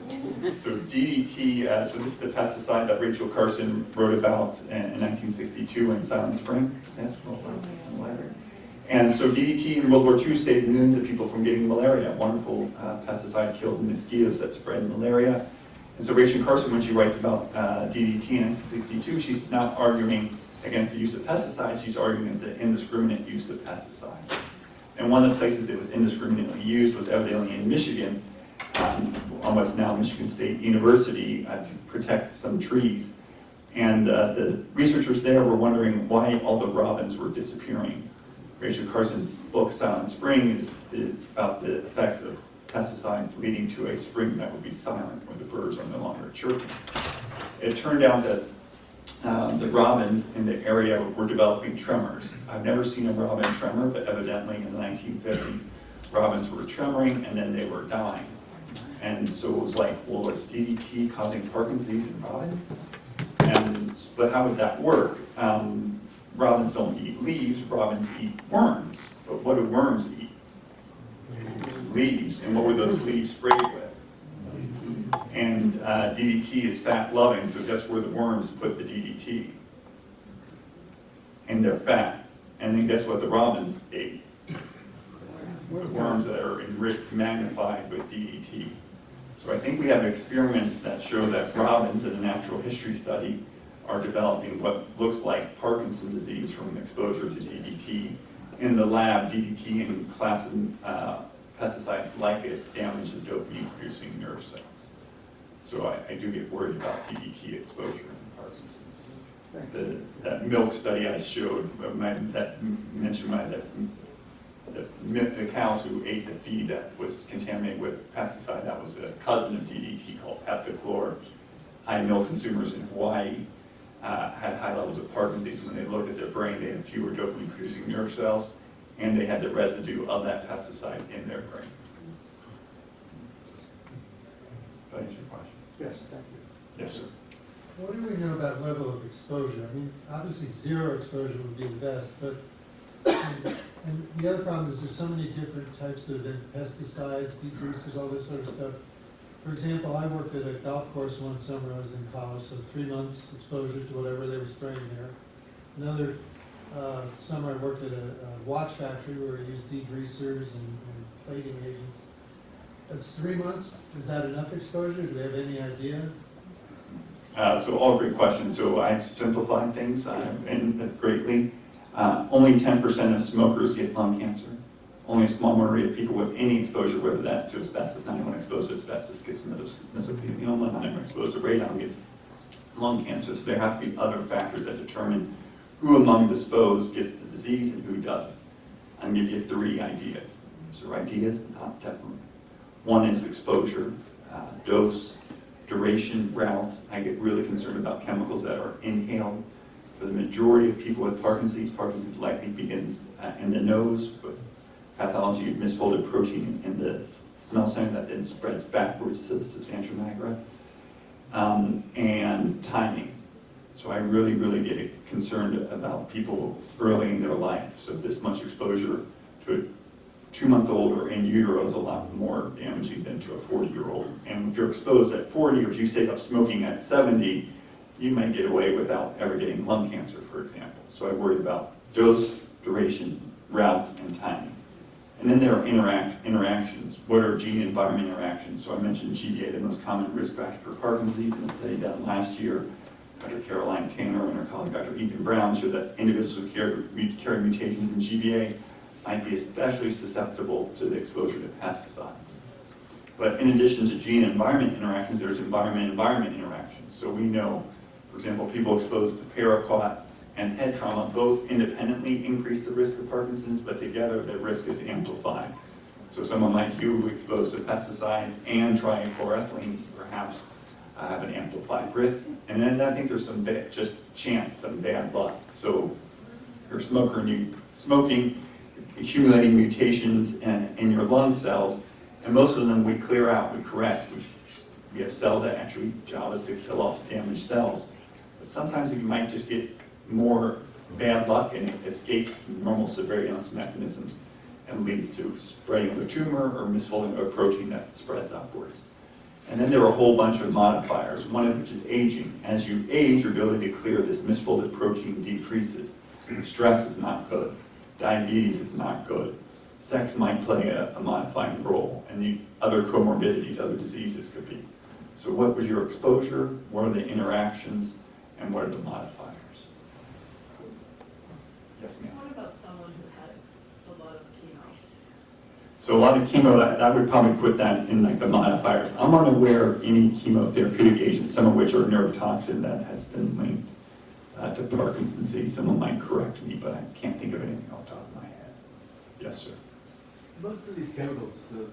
So DDT, so this is the pesticide that Rachel Carson wrote about in 1962 in Silent Spring. That's from the library. And so DDT in World War II saved millions of people from getting malaria. Wonderful pesticide killed mosquitoes that spread malaria. And so Rachel Carson, when she writes about DDT in 1962, she's not arguing against the use of pesticides, she's arguing the indiscriminate use of pesticides. And one of the places it was indiscriminately used was evidently in Michigan, on what's now Michigan State University, to protect some trees. And the researchers there were wondering why all the robins were disappearing. Rachel Carson's book, Silent Spring, is about the effects of pesticides leading to a spring that would be silent, where the birds are no longer chirping. It turned out that the robins in the area were developing tremors. I've never seen a robin tremor, but evidently in the 1950s, robins were tremoring and then they were dying. And so it was like, well, is DDT causing Parkinson's disease in robins? But how would that work? Robins don't eat leaves, robins eat worms. But what do worms eat? Leaves. And what were those leaves sprayed with? And DDT is fat-loving, so guess where the worms put the DDT? In their fat. And then guess what the robins ate? Worms that are enriched, magnified with DDT. So I think we have experiments that show that robins in a natural history study are developing what looks like Parkinson's disease from exposure to DDT. In the lab, DDT and class of pesticides like it damage the dopamine-producing nerve cells. So I do get worried about DDT exposure in Parkinson's. That milk study I showed, that mentioned the cows who ate the feed that was contaminated with pesticide, that was a cousin of DDT called heptachlor. High milk consumers in Hawaii had high levels of Parkinson's. When they looked at their brain, they had fewer dopamine-producing nerve cells, and they had the residue of that pesticide in their brain. Did I answer your question? Yes, thank you. Yes, sir. What do we know about level of exposure? I mean, obviously zero exposure would be the best, but and the other problem is there's so many different types of pesticides, degreasers, all this sort of stuff. For example, I worked at a golf course one summer. I was in college, so 3 months exposure to whatever they were spraying there. Another summer, I worked at a watch factory where we used degreasers and plating agents. That's 3 months. Is that enough exposure? Do we have any idea? So all great questions. So I simplified things greatly. Only 10% of smokers get lung cancer. Only a small minority of people with any exposure, whether that's to asbestos, not anyone exposed to asbestos gets mesothelioma, not everyone exposed to radon gets lung cancer. So there have to be other factors that determine who among the exposed gets the disease and who doesn't. I'll give you 3 ideas. These are ideas, not definitely. One is exposure, dose, duration, route. I get really concerned about chemicals that are inhaled. For the majority of people with Parkinson's likely begins in the nose with pathology of misfolded protein in the smell center that then spreads backwards to the substantia nigra, and timing. So I really, really get concerned about people early in their life. So this much exposure to a 2-month-old or in utero is a lot more damaging than to a 40-year-old. And if you're exposed at 40 or if you stay up smoking at 70, you might get away without ever getting lung cancer, for example. So I worry about dose, duration, route, and timing. And then there are interactions. What are gene-environment interactions? So I mentioned GBA, the most common risk factor for Parkinson's disease, in a study done last year. Dr. Caroline Tanner and her colleague Dr. Ethan Brown showed that individuals who carry mutations in GBA might be especially susceptible to the exposure to pesticides. But in addition to gene-environment interactions, there's environment-environment interactions. So we know, for example, people exposed to paraquat and head trauma both independently increase the risk of Parkinson's, but together the risk is amplified. So someone like you exposed to pesticides and trichloroethylene perhaps have an amplified risk. And then I think there's some just chance, some bad luck. So you're a smoker and you're smoking, accumulating mutations in your lung cells, and most of them we clear out, we correct. We have cells that actually job is to kill off damaged cells. But sometimes you might just get more bad luck and it escapes normal surveillance mechanisms and leads to spreading of a tumor or misfolding of a protein that spreads upwards. And then there are a whole bunch of modifiers, one of which is aging. As you age, your ability to clear this misfolded protein decreases. Stress is not good. Diabetes is not good. Sex might play a modifying role, and the other comorbidities, other diseases could be. So what was your exposure, what are the interactions, and what are the modifiers? Yes, ma'am. What about someone who had a lot of chemo? So a lot of chemo, I would probably put that in like the modifiers. I'm unaware of any chemotherapeutic agents, some of which are neurotoxin, that has been linked to Parkinson's disease. Someone might correct me, but I can't think of anything off the top of my head. Yes, sir. Most of these chemicals, the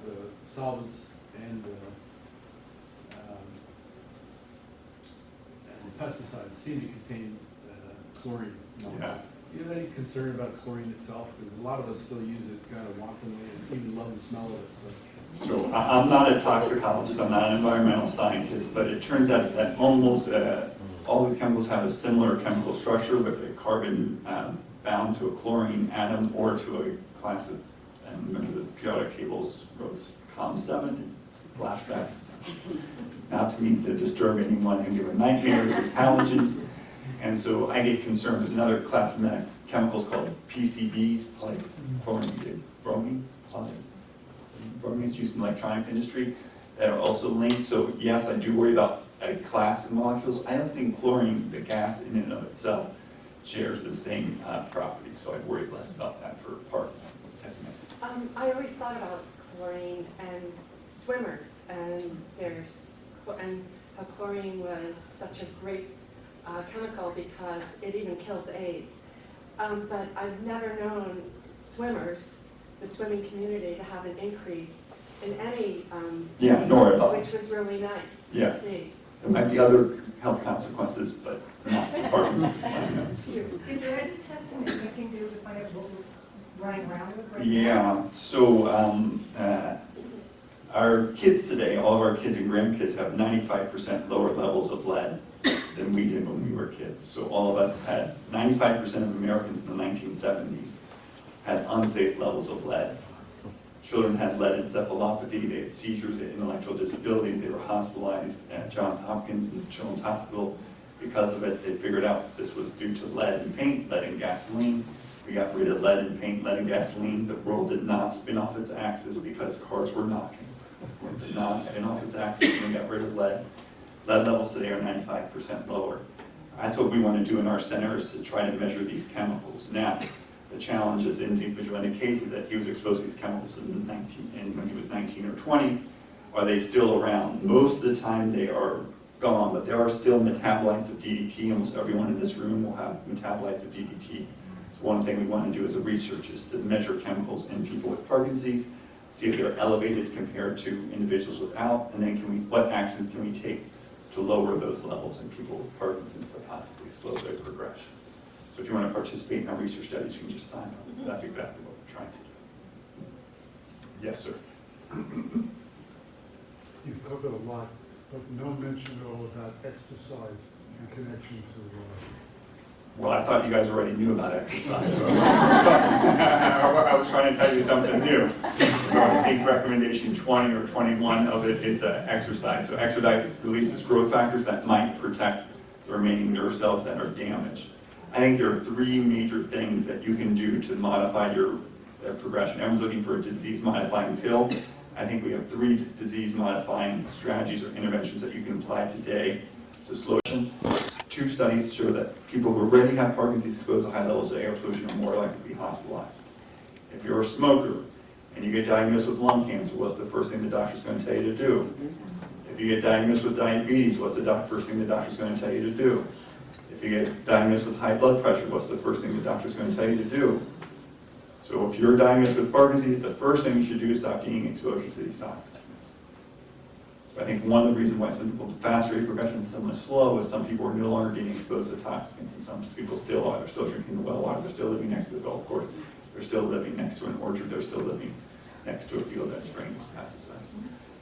solvents and pesticides seem to contain chlorine. Yeah. Do you have any concern about chlorine itself? Because a lot of us still use it kind of wantonly and even love the smell of it. So I'm not a toxicologist, I'm not an environmental scientist, but it turns out that almost all these chemicals have a similar chemical structure with a carbon bound to a chlorine atom or to a class of, remember the periodic tables, rose COM7, flashbacks, not to mean to disturb anyone and give them nightmares, there's halogens. And so I get concerned. There's another class of chemicals called PCBs, polychlorinated bromines, bromines used in the electronics industry, that are also linked. So yes, I do worry about a class of molecules. I don't think chlorine, the gas in and of itself, shares the same properties. So I worry less about that for Parkinson's. Yes, ma'am. I always thought about chlorine and swimmers, and how chlorine was such a great chemical because it even kills AIDS. But I've never known swimmers, the swimming community, to have an increase in any Yeah, nor at all. which was really nice Yes. to see. There might be other health consequences, but not to Parkinson's. Is there any testing that you can do to find out what we're running around with right now? Yeah, so our kids today, all of our kids and grandkids have 95% lower levels of lead than we did when we were kids. So all of us had, 95% of Americans in the 1970s had unsafe levels of lead. Children had lead encephalopathy, they had seizures, they had intellectual disabilities, they were hospitalized at Johns Hopkins and Children's Hospital. Because of it, they figured out this was due to lead in paint, lead in gasoline. We got rid of lead in paint, lead in gasoline. The world did not spin off its axis because cars were knocking. It did not spin off its axis when we got rid of lead. Lead levels today are 95% lower. That's what we want to do in our center, is to try to measure these chemicals. Now, the challenge is the individual indicates that he was exposed to these chemicals when he was 19 or 20. Are they still around? Most of the time they are gone, but there are still metabolites of DDT. Almost everyone in this room will have metabolites of DDT. So one thing we want to do as a research is to measure chemicals in people with Parkinson's, see if they're elevated compared to individuals without, and then what actions can we take to lower those levels in people with Parkinson's to possibly slow their progression. So if you want to participate in our research studies, you can just sign up. That's exactly what we're trying to do. Yes, sir. You've covered a lot, but no mention at all about exercise in connection to Well, I thought you guys already knew about exercise. So I was trying to tell you something new. So I think recommendation 20 or 21 of it is exercise. So exercise releases growth factors that might protect the remaining nerve cells that are damaged. I think there are three major things that you can do to modify your progression. Everyone's looking for a disease-modifying pill. I think we have three disease-modifying strategies or interventions that you can apply today to slow down. 2 studies show that people who already have Parkinson's exposed to high levels of air pollution are more likely to be hospitalized. If you're a smoker and you get diagnosed with lung cancer, what's the first thing the doctor's going to tell you to do? If you get diagnosed with diabetes, what's the first thing the doctor's going to tell you to do? If you get diagnosed with high blood pressure, what's the first thing the doctor's going to tell you to do? So if you're diagnosed with Parkinson's, the first thing you should do is stop getting exposure to these toxins. I think one of the reasons why some people have faster rate of progression and some are slow is some people are no longer getting exposed to toxins, and some people still are. They're still drinking the well water, they're still living next to the golf course, they're still living next to an orchard, they're still living next to a field that's spraying those pesticides.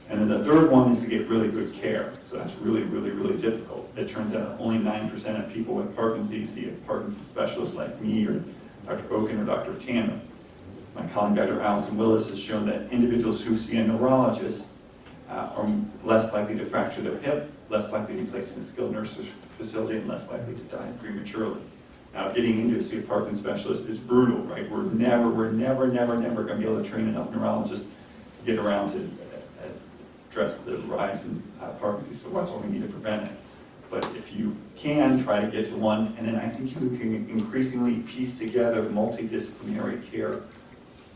And then the third one is to get really good care. So that's really, really, really difficult. It turns out only 9% of people with Parkinson's see a Parkinson's specialist like me or Dr. Oken or Dr. Tanner. My colleague, Dr. Allison Willis, has shown that individuals who see a neurologist are less likely to fracture their hip, less likely to be placed in a skilled nursing facility, and less likely to die prematurely. Now, getting into to see a Parkinson's specialist is brutal, right? We're never gonna be able to train enough neurologists to get around to address the rise in Parkinson's, so that's why we need to prevent it. But if you can, try to get to one, and then I think you can increasingly piece together multidisciplinary care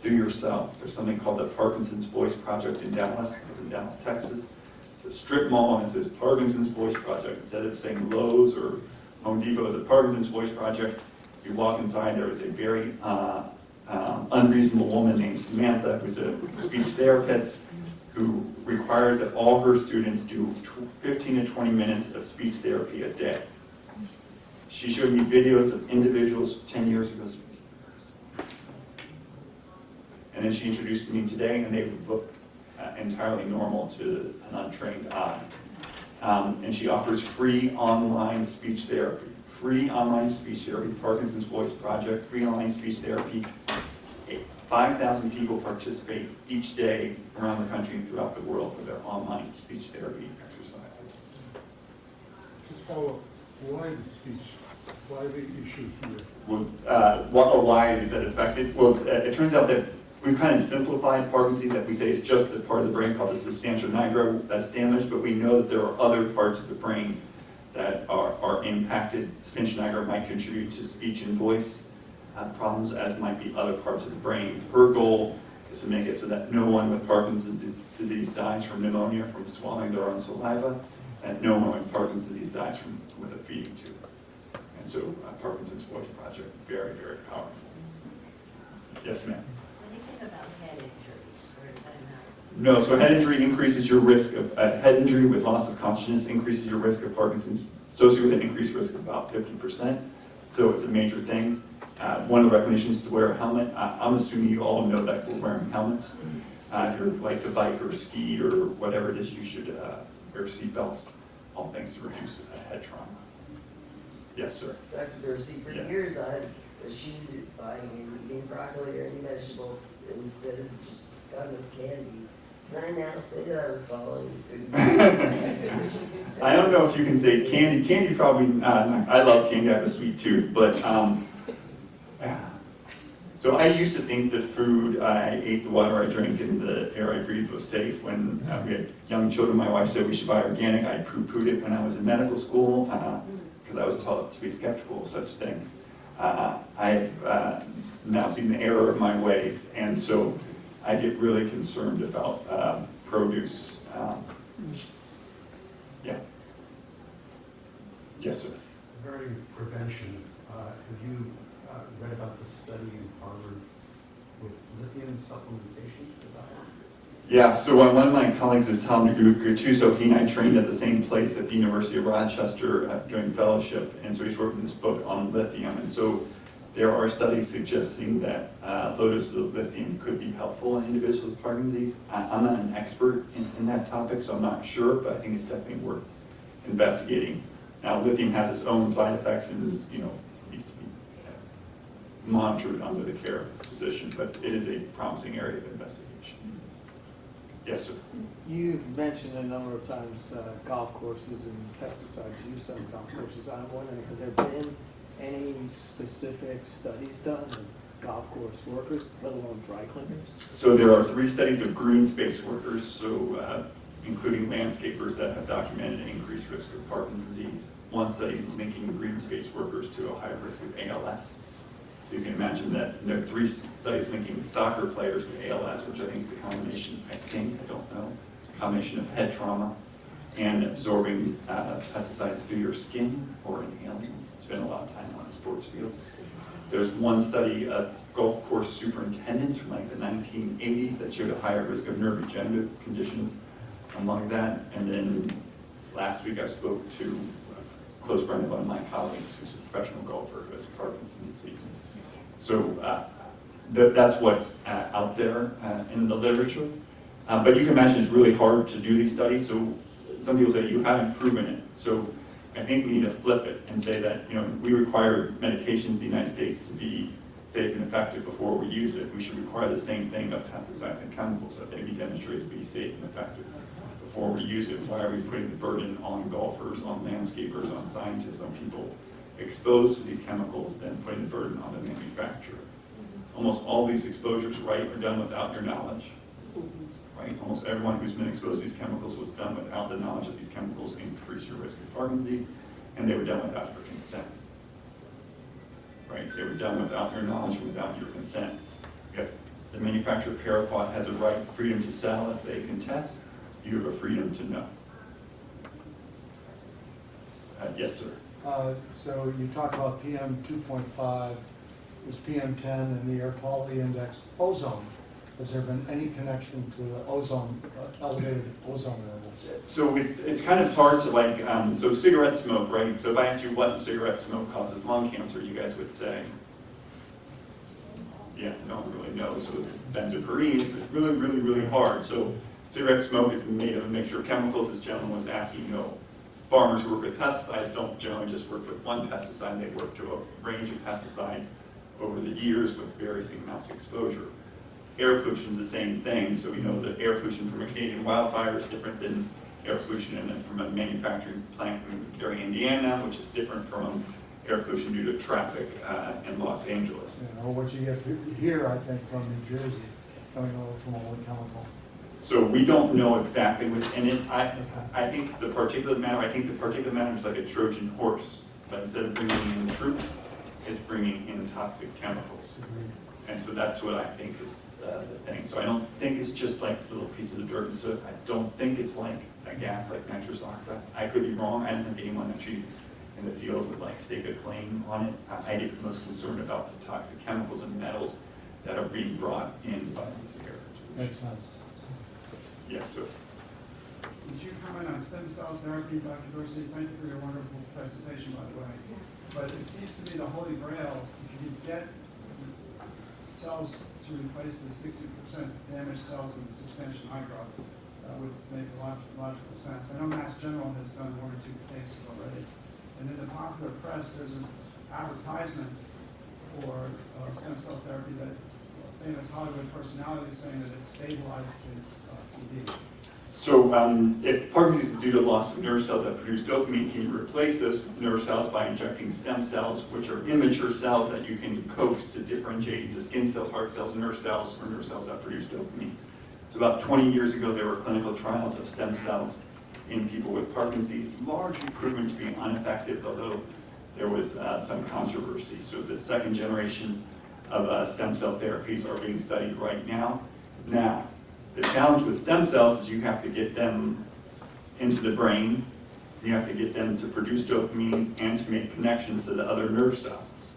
through yourself. There's something called the Parkinson's Voice Project in Dallas. It was in Dallas, Texas. It's a strip mall, and it says Parkinson's Voice Project. Instead of saying Lowe's or Home Depot, it's a Parkinson's Voice Project. If you walk inside, there is a very unreasonable woman named Samantha, who's a speech therapist, who requires that all her students do 15 to 20 minutes of speech therapy a day. She showed me videos of individuals 10 years ago. And then she introduced me today, and they would look entirely normal to an untrained eye. And she offers free online speech therapy. Free online speech therapy, Parkinson's Voice Project, free online speech therapy. 5,000 people participate each day around the country and throughout the world for their online speech therapy exercises. Just follow up, why the speech? Why the issue here? Well, why is that affected? Well, it turns out that we've kind of simplified Parkinson's, that we say it's just the part of the brain called the substantia nigra that's damaged, but we know that there are other parts of the brain that are impacted. Substantia nigra might contribute to speech and voice problems, as might be other parts of the brain. Her goal is to make it so that no one with Parkinson's disease dies from pneumonia from swallowing their own saliva, and no one with Parkinson's disease dies with a feeding tube. And so Parkinson's Voice Project, very, very powerful. Yes, ma'am? What do you think about head injuries, or is that not? No, so head injury increases your risk of, head injury with loss of consciousness increases your risk of Parkinson's, associated with an increased risk of about 50%. So it's a major thing. One of the recommendations is to wear a helmet. I'm assuming you all know that we're wearing helmets. If you're like to bike or ski or whatever it is, you should wear seat belts, all things to reduce head trauma. Yes, sir. Dr. Dorsey, for years I've eschewed buying and eating broccoli or any vegetable instead of just gone with candy. Can I now say that I was following food? I don't know if you can say candy. Candy probably, I love candy, I have a sweet tooth, but so I used to think that food I ate, the water I drank, and the air I breathed was safe. When we had young children, my wife said we should buy organic. I poo-pooed it when I was in medical school because I was taught to be skeptical of such things. I have now seen the error of my ways, and so I get really concerned about produce. Yeah. Yes, sir. Regarding prevention, have you read about the study in Harvard with lithium supplementation? Yeah, so one of my colleagues is Tom Gattuso. He and I trained at the same place at the University of Rochester during fellowship, and so he's working this book on lithium. And so there are studies suggesting that low doses of lithium could be helpful in individuals with Parkinson's disease. I'm not an expert in that topic, so I'm not sure, but I think it's definitely worth investigating. Now, lithium has its own side effects and needs to be monitored under the care of a physician, but it is a promising area of investigation. Yes, sir. You've mentioned a number of times golf courses and pesticides used on golf courses. I'm wondering, have there been any specific studies done of golf course workers, let alone dry cleaners? So there are 3 studies of green space workers, so including landscapers that have documented an increased risk of Parkinson's disease. One study linking green space workers to a higher risk of ALS. So you can imagine that there are 3 studies linking soccer players to ALS, which I think is a combination, I don't know, a combination of head trauma and absorbing pesticides through your skin or inhaling. Spend a lot of time on sports fields. There's one study of golf course superintendents from like the 1980s that showed a higher risk of neurodegenerative conditions among that. And then last week I spoke to a close friend of one of my colleagues who's a professional golfer who has Parkinson's disease. So that's what's out there in the literature. But you can imagine it's really hard to do these studies. So some people say you haven't proven it. So I think we need to flip it and say that, we require medications in the United States to be safe and effective before we use it. We should require the same thing of pesticides and chemicals, that they be demonstrated to be safe and effective before we use it. Why are we putting the burden on golfers, on landscapers, on scientists, on people exposed to these chemicals than putting the burden on the manufacturer. Almost all these exposures, right, are done without your knowledge. Right? Almost everyone who's been exposed to these chemicals was done without the knowledge that these chemicals increase your risk of Parkinson's disease, and they were done without your consent. Right? They were done without your knowledge and without your consent. If the manufacturer Paraquat has a right, freedom to sell as they contest, you have a freedom to know. Yes, sir. So you talk about PM 2.5, was PM 10 and the air quality index, ozone. Has there been any connection to the ozone, elevated ozone levels? So it's kind of hard to like, so cigarette smoke, right? So if I asked you what cigarette smoke causes lung cancer, you guys would say, yeah, no one really knows. So benzopyrenes, it's really, really, really hard. So cigarette smoke is made of a mixture of chemicals. This gentleman was asking, you know, farmers who work with pesticides don't generally just work with one pesticide. They work to a range of pesticides over the years with varying amounts of exposure. Air pollution is the same thing. So we know that air pollution from a Canadian wildfire is different than air pollution from a manufacturing plant in Gary, Indiana, which is different from air pollution due to traffic in Los Angeles. You know, what you get here, I think, from New Jersey, coming over from all the chemical. So we don't know exactly what's in it. I think the particulate matter, is like a Trojan horse, but instead of bringing in troops, it's bringing in toxic chemicals. And so that's what I think is the thing. So I don't think it's just like little pieces of dirt and soot. I don't think it's like a gas like nitrous oxide. I could be wrong. I don't think anyone actually in the field would like stake a claim on it. I get most concerned about the toxic chemicals and metals that are being brought in by these air. Makes sense. Yes, sir. Did you comment on stem cell therapy, Dr. Dorsey? Thank you for your wonderful presentation, by the way. But it seems to me the holy grail, if you could get cells to replace the 60% damaged cells in the substantial hydro, would make a logical sense. I know Mass General has done 1 or 2 cases already. And in the popular press, there's advertisements for stem cell therapy that famous Hollywood personalities saying that it stabilized his PD. So if Parkinson's is due to loss of nerve cells that produce dopamine, can you replace those nerve cells by injecting stem cells, which are immature cells that you can coax to differentiate into skin cells, heart cells, nerve cells, or nerve cells that produce dopamine? So about 20 years ago, there were clinical trials of stem cells in people with Parkinson's, largely proven to be ineffective, although there was some controversy. So the second generation of stem cell therapies are being studied right now. Now, the challenge with stem cells is you have to get them into the brain, you have to get them to produce dopamine and to make connections to the other nerve cells.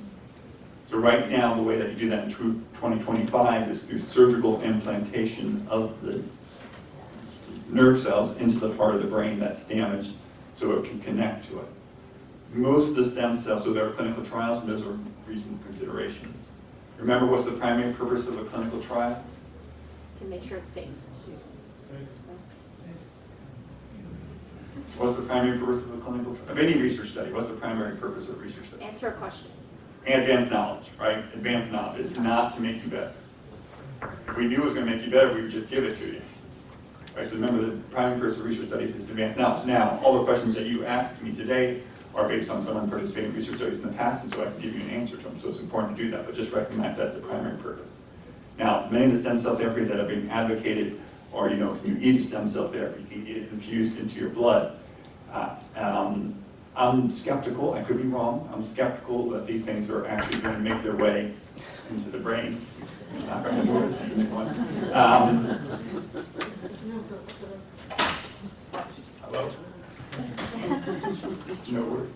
So right now, the way that you do that in 2025 is through surgical implantation of the nerve cells into the part of the brain that's damaged so it can connect to it. Most of the stem cells, so there are clinical trials and those are reasonable considerations. Remember, what's the primary purpose of a clinical trial? To make sure it's safe. What's the primary purpose of a clinical trial? Of any research study, what's the primary purpose of a research study? Answer a question. And advanced knowledge, right? Advanced knowledge is not to make you better. If we knew it was going to make you better, we would just give it to you. Right? So remember, the primary purpose of research studies is to advance knowledge. Now, all the questions that you asked me today are based on someone participating in research studies in the past, and so I can give you an answer to them. So it's important to do that, but just recognize that's the primary purpose. Now, many of the stem cell therapies that are being advocated are, you know, if you eat stem cell therapy, you can get it infused into your blood. I'm skeptical, I could be wrong, I'm skeptical that these things are actually going to make their way into the brain. Knock on the door, this is the big one. Hello? No worries.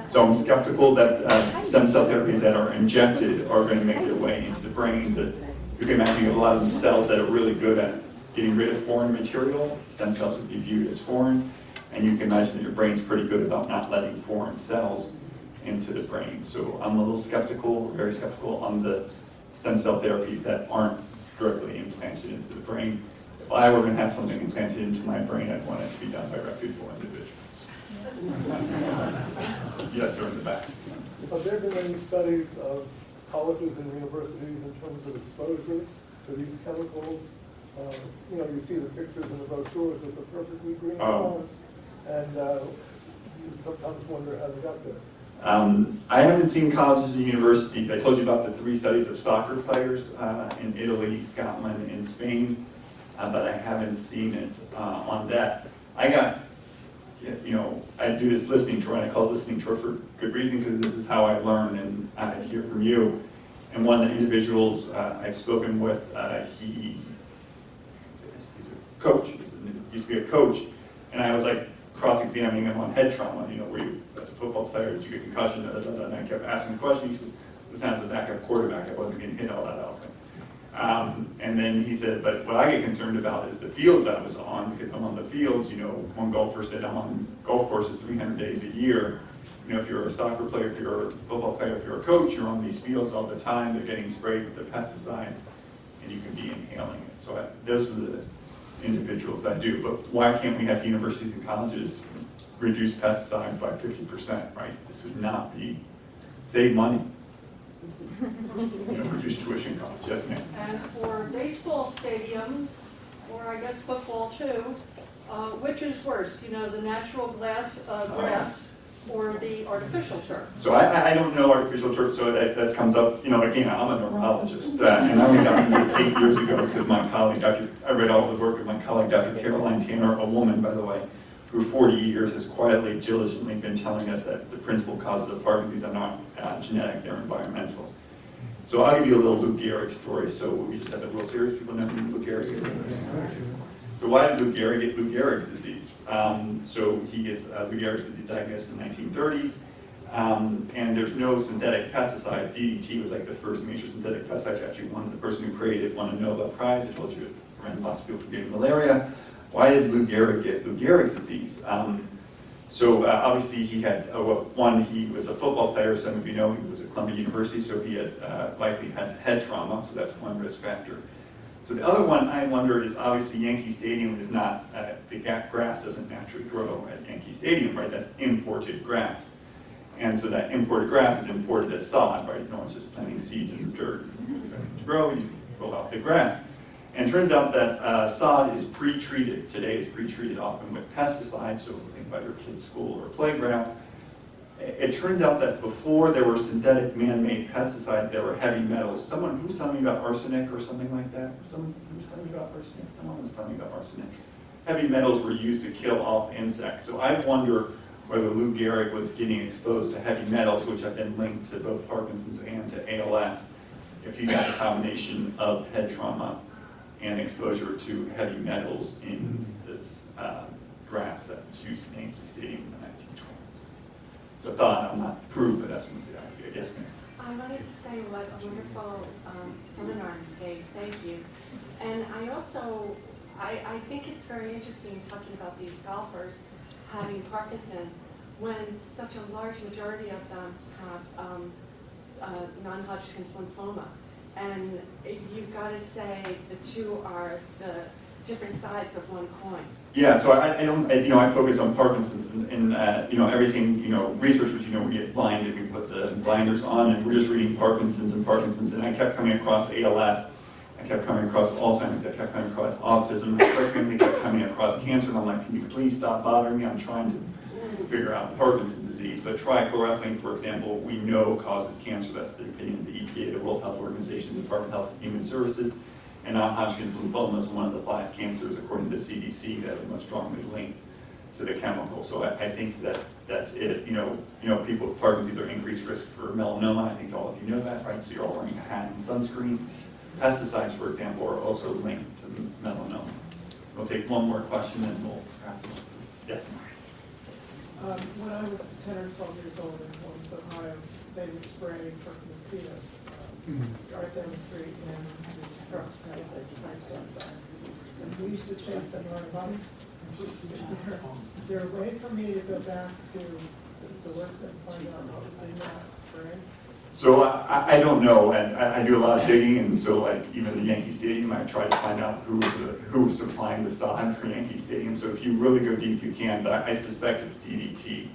So I'm skeptical that stem cell therapies that are injected are going to make their way into the brain. You can imagine you have a lot of cells that are really good at getting rid of foreign material. Stem cells would be viewed as foreign, and you can imagine that your brain's pretty good about not letting foreign cells into the brain. So I'm a little skeptical, very skeptical on the stem cell therapies that aren't directly implanted into the brain. If I were going to have something implanted into my brain, I'd want it to be done by reputable individuals. Yes, sir, in the back. Have there been any studies of colleges and universities in terms of exposure to these chemicals? You know, you see the pictures in the brochures with the perfectly green palms, and you sometimes wonder how they got there. I haven't seen colleges and universities. I told you about the 3 studies of soccer players in Italy, Scotland, and Spain, but I haven't seen it on that. I got, I do this listening tour, and I call it listening tour for good reason, because this is how I learn and I hear from you. And one of the individuals I've spoken with, he's a coach, he used to be a coach, and I was like cross-examining him on head trauma, where you, as a football player, did you get concussion, and I kept asking the question. He said, listen, as a backup quarterback, I wasn't getting hit all that often. And then he said, but what I get concerned about is the fields I was on, because I'm on the fields, one golfer said I'm on golf courses 300 days a year. If you're a soccer player, if you're a football player, if you're a coach, you're on these fields all the time. They're getting sprayed with the pesticides, and you can be inhaling it. So those are the individuals that do. But why can't we have universities and colleges reduce pesticides by 50%, right? This would not be, save money. Reduce tuition costs. Yes, ma'am. And for baseball stadiums, or I guess football too, which is worse, the natural grass or the artificial turf? So I don't know artificial turf, so that comes up, again, I'm a neurologist, and I only got into this 8 years ago because my colleague, I read all the work of my colleague, Dr. Caroline Tanner, a woman, by the way, who for 40 years has quietly, diligently been telling us that the principal causes of Parkinson's are not genetic, they're environmental. So I'll give you a little Lou Gehrig story. So we just had the World Series. People know who Lou Gehrig is. So why did Lou Gehrig get Lou Gehrig's disease? So he gets Lou Gehrig's disease diagnosed in the 1930s. And there's no synthetic pesticides. DDT was like the first major synthetic pesticide. Actually, the person who created it won a Nobel Prize. I told you it ran lots of people from getting malaria. Why did Lou Gehrig get Lou Gehrig's disease? So obviously he had, he was a football player, some of you know, he was at Columbia University, so he had likely had head trauma, so that's one risk factor. So the other one I wonder is obviously Yankee Stadium is not, the grass doesn't naturally grow at Yankee Stadium, right? That's imported grass. And so that imported grass is imported as sod, right? No one's just planting seeds in the dirt. To grow, you roll out the grass. And it turns out that sod is pre-treated. Today it's pre-treated often with pesticides, so think about your kid's school or playground. It turns out that before there were synthetic man-made pesticides, there were heavy metals. Who was telling me about arsenic or something like that? Who was telling me about arsenic? Someone was telling me about arsenic. Heavy metals were used to kill off insects. So I wonder whether Lou Gehrig was getting exposed to heavy metals, which have been linked to both Parkinson's and to ALS, if he got a combination of head trauma and exposure to heavy metals in this grass that was used in Yankee Stadium in the 1920s. So thought, I'm not proved, but that's one of the idea. Yes, ma'am. I wanted to say what a wonderful seminar you gave. Thank you. And I think it's very interesting talking about these golfers having Parkinson's when such a large majority of them have non-Hodgkin's lymphoma. And you've got to say the two are the different sides of one coin. Yeah, so I focus on Parkinson's and everything, research, which, we get blinded, we put the blinders on, and we're just reading Parkinson's, and I kept coming across ALS, I kept coming across Alzheimer's, I kept coming across autism, I kept coming across cancer, and I'm like, can you please stop bothering me? I'm trying to figure out Parkinson's disease. But trichloroethylene, for example, we know causes cancer. That's the opinion of the EPA, the World Health Organization, the Department of Health and Human Services. And non-Hodgkin's lymphoma is one of the 5 cancers, according to the CDC, that are most strongly linked to the chemical. So I think that's it. People with Parkinson's are increased risk for melanoma. I think all of you know that, right? So you're all wearing a hat and sunscreen. Pesticides, for example, are also linked to melanoma. We'll take one more question, and we'll wrap it up. Yes. When I was 10 or 12 years old in Columbus, Ohio, they would spray for mosquitoes right down the street and the trucks had the pipes outside. And we used to chase them around bumps. Is there a way for me to go back to the source and find out what was in that spray? So I don't know, and I do a lot of digging, and so like even the Yankee Stadium, I tried to find out who was supplying the sod for Yankee Stadium. So if you really go deep, you can, but I suspect it's DDT.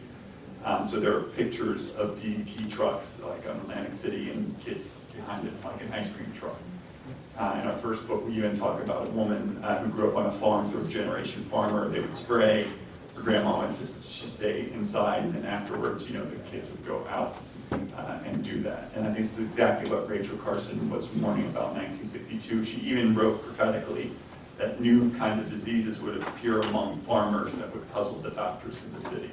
So there are pictures of DDT trucks like on Atlantic City and kids behind it, like an ice cream truck. In our first book, we even talk about a woman who grew up on a farm, third-generation farmer. They would spray her grandma insisted she stay inside, and then afterwards, the kids would go out and do that. And I think this is exactly what Rachel Carson was warning about in 1962. She even wrote prophetically that new kinds of diseases would appear among farmers that would puzzle the doctors in the city.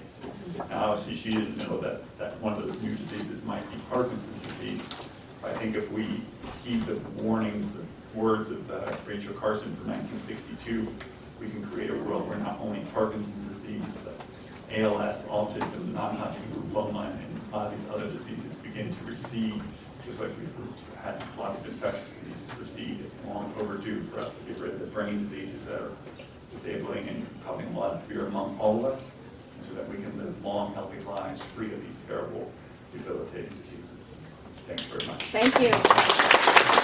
Now, obviously, she didn't know that one of those new diseases might be Parkinson's disease. But I think if we heed the warnings, the words of Rachel Carson from 1962, we can create a world where not only Parkinson's disease, but ALS, autism, non-Hodgkin's lymphoma, and a lot of these other diseases begin to recede, just like we've had lots of infectious diseases recede. It's long overdue for us to get rid of the brain diseases that are disabling and causing a lot of fear among all of us, so that we can live long, healthy lives free of these terrible, debilitating diseases. Thanks very much. Thank you.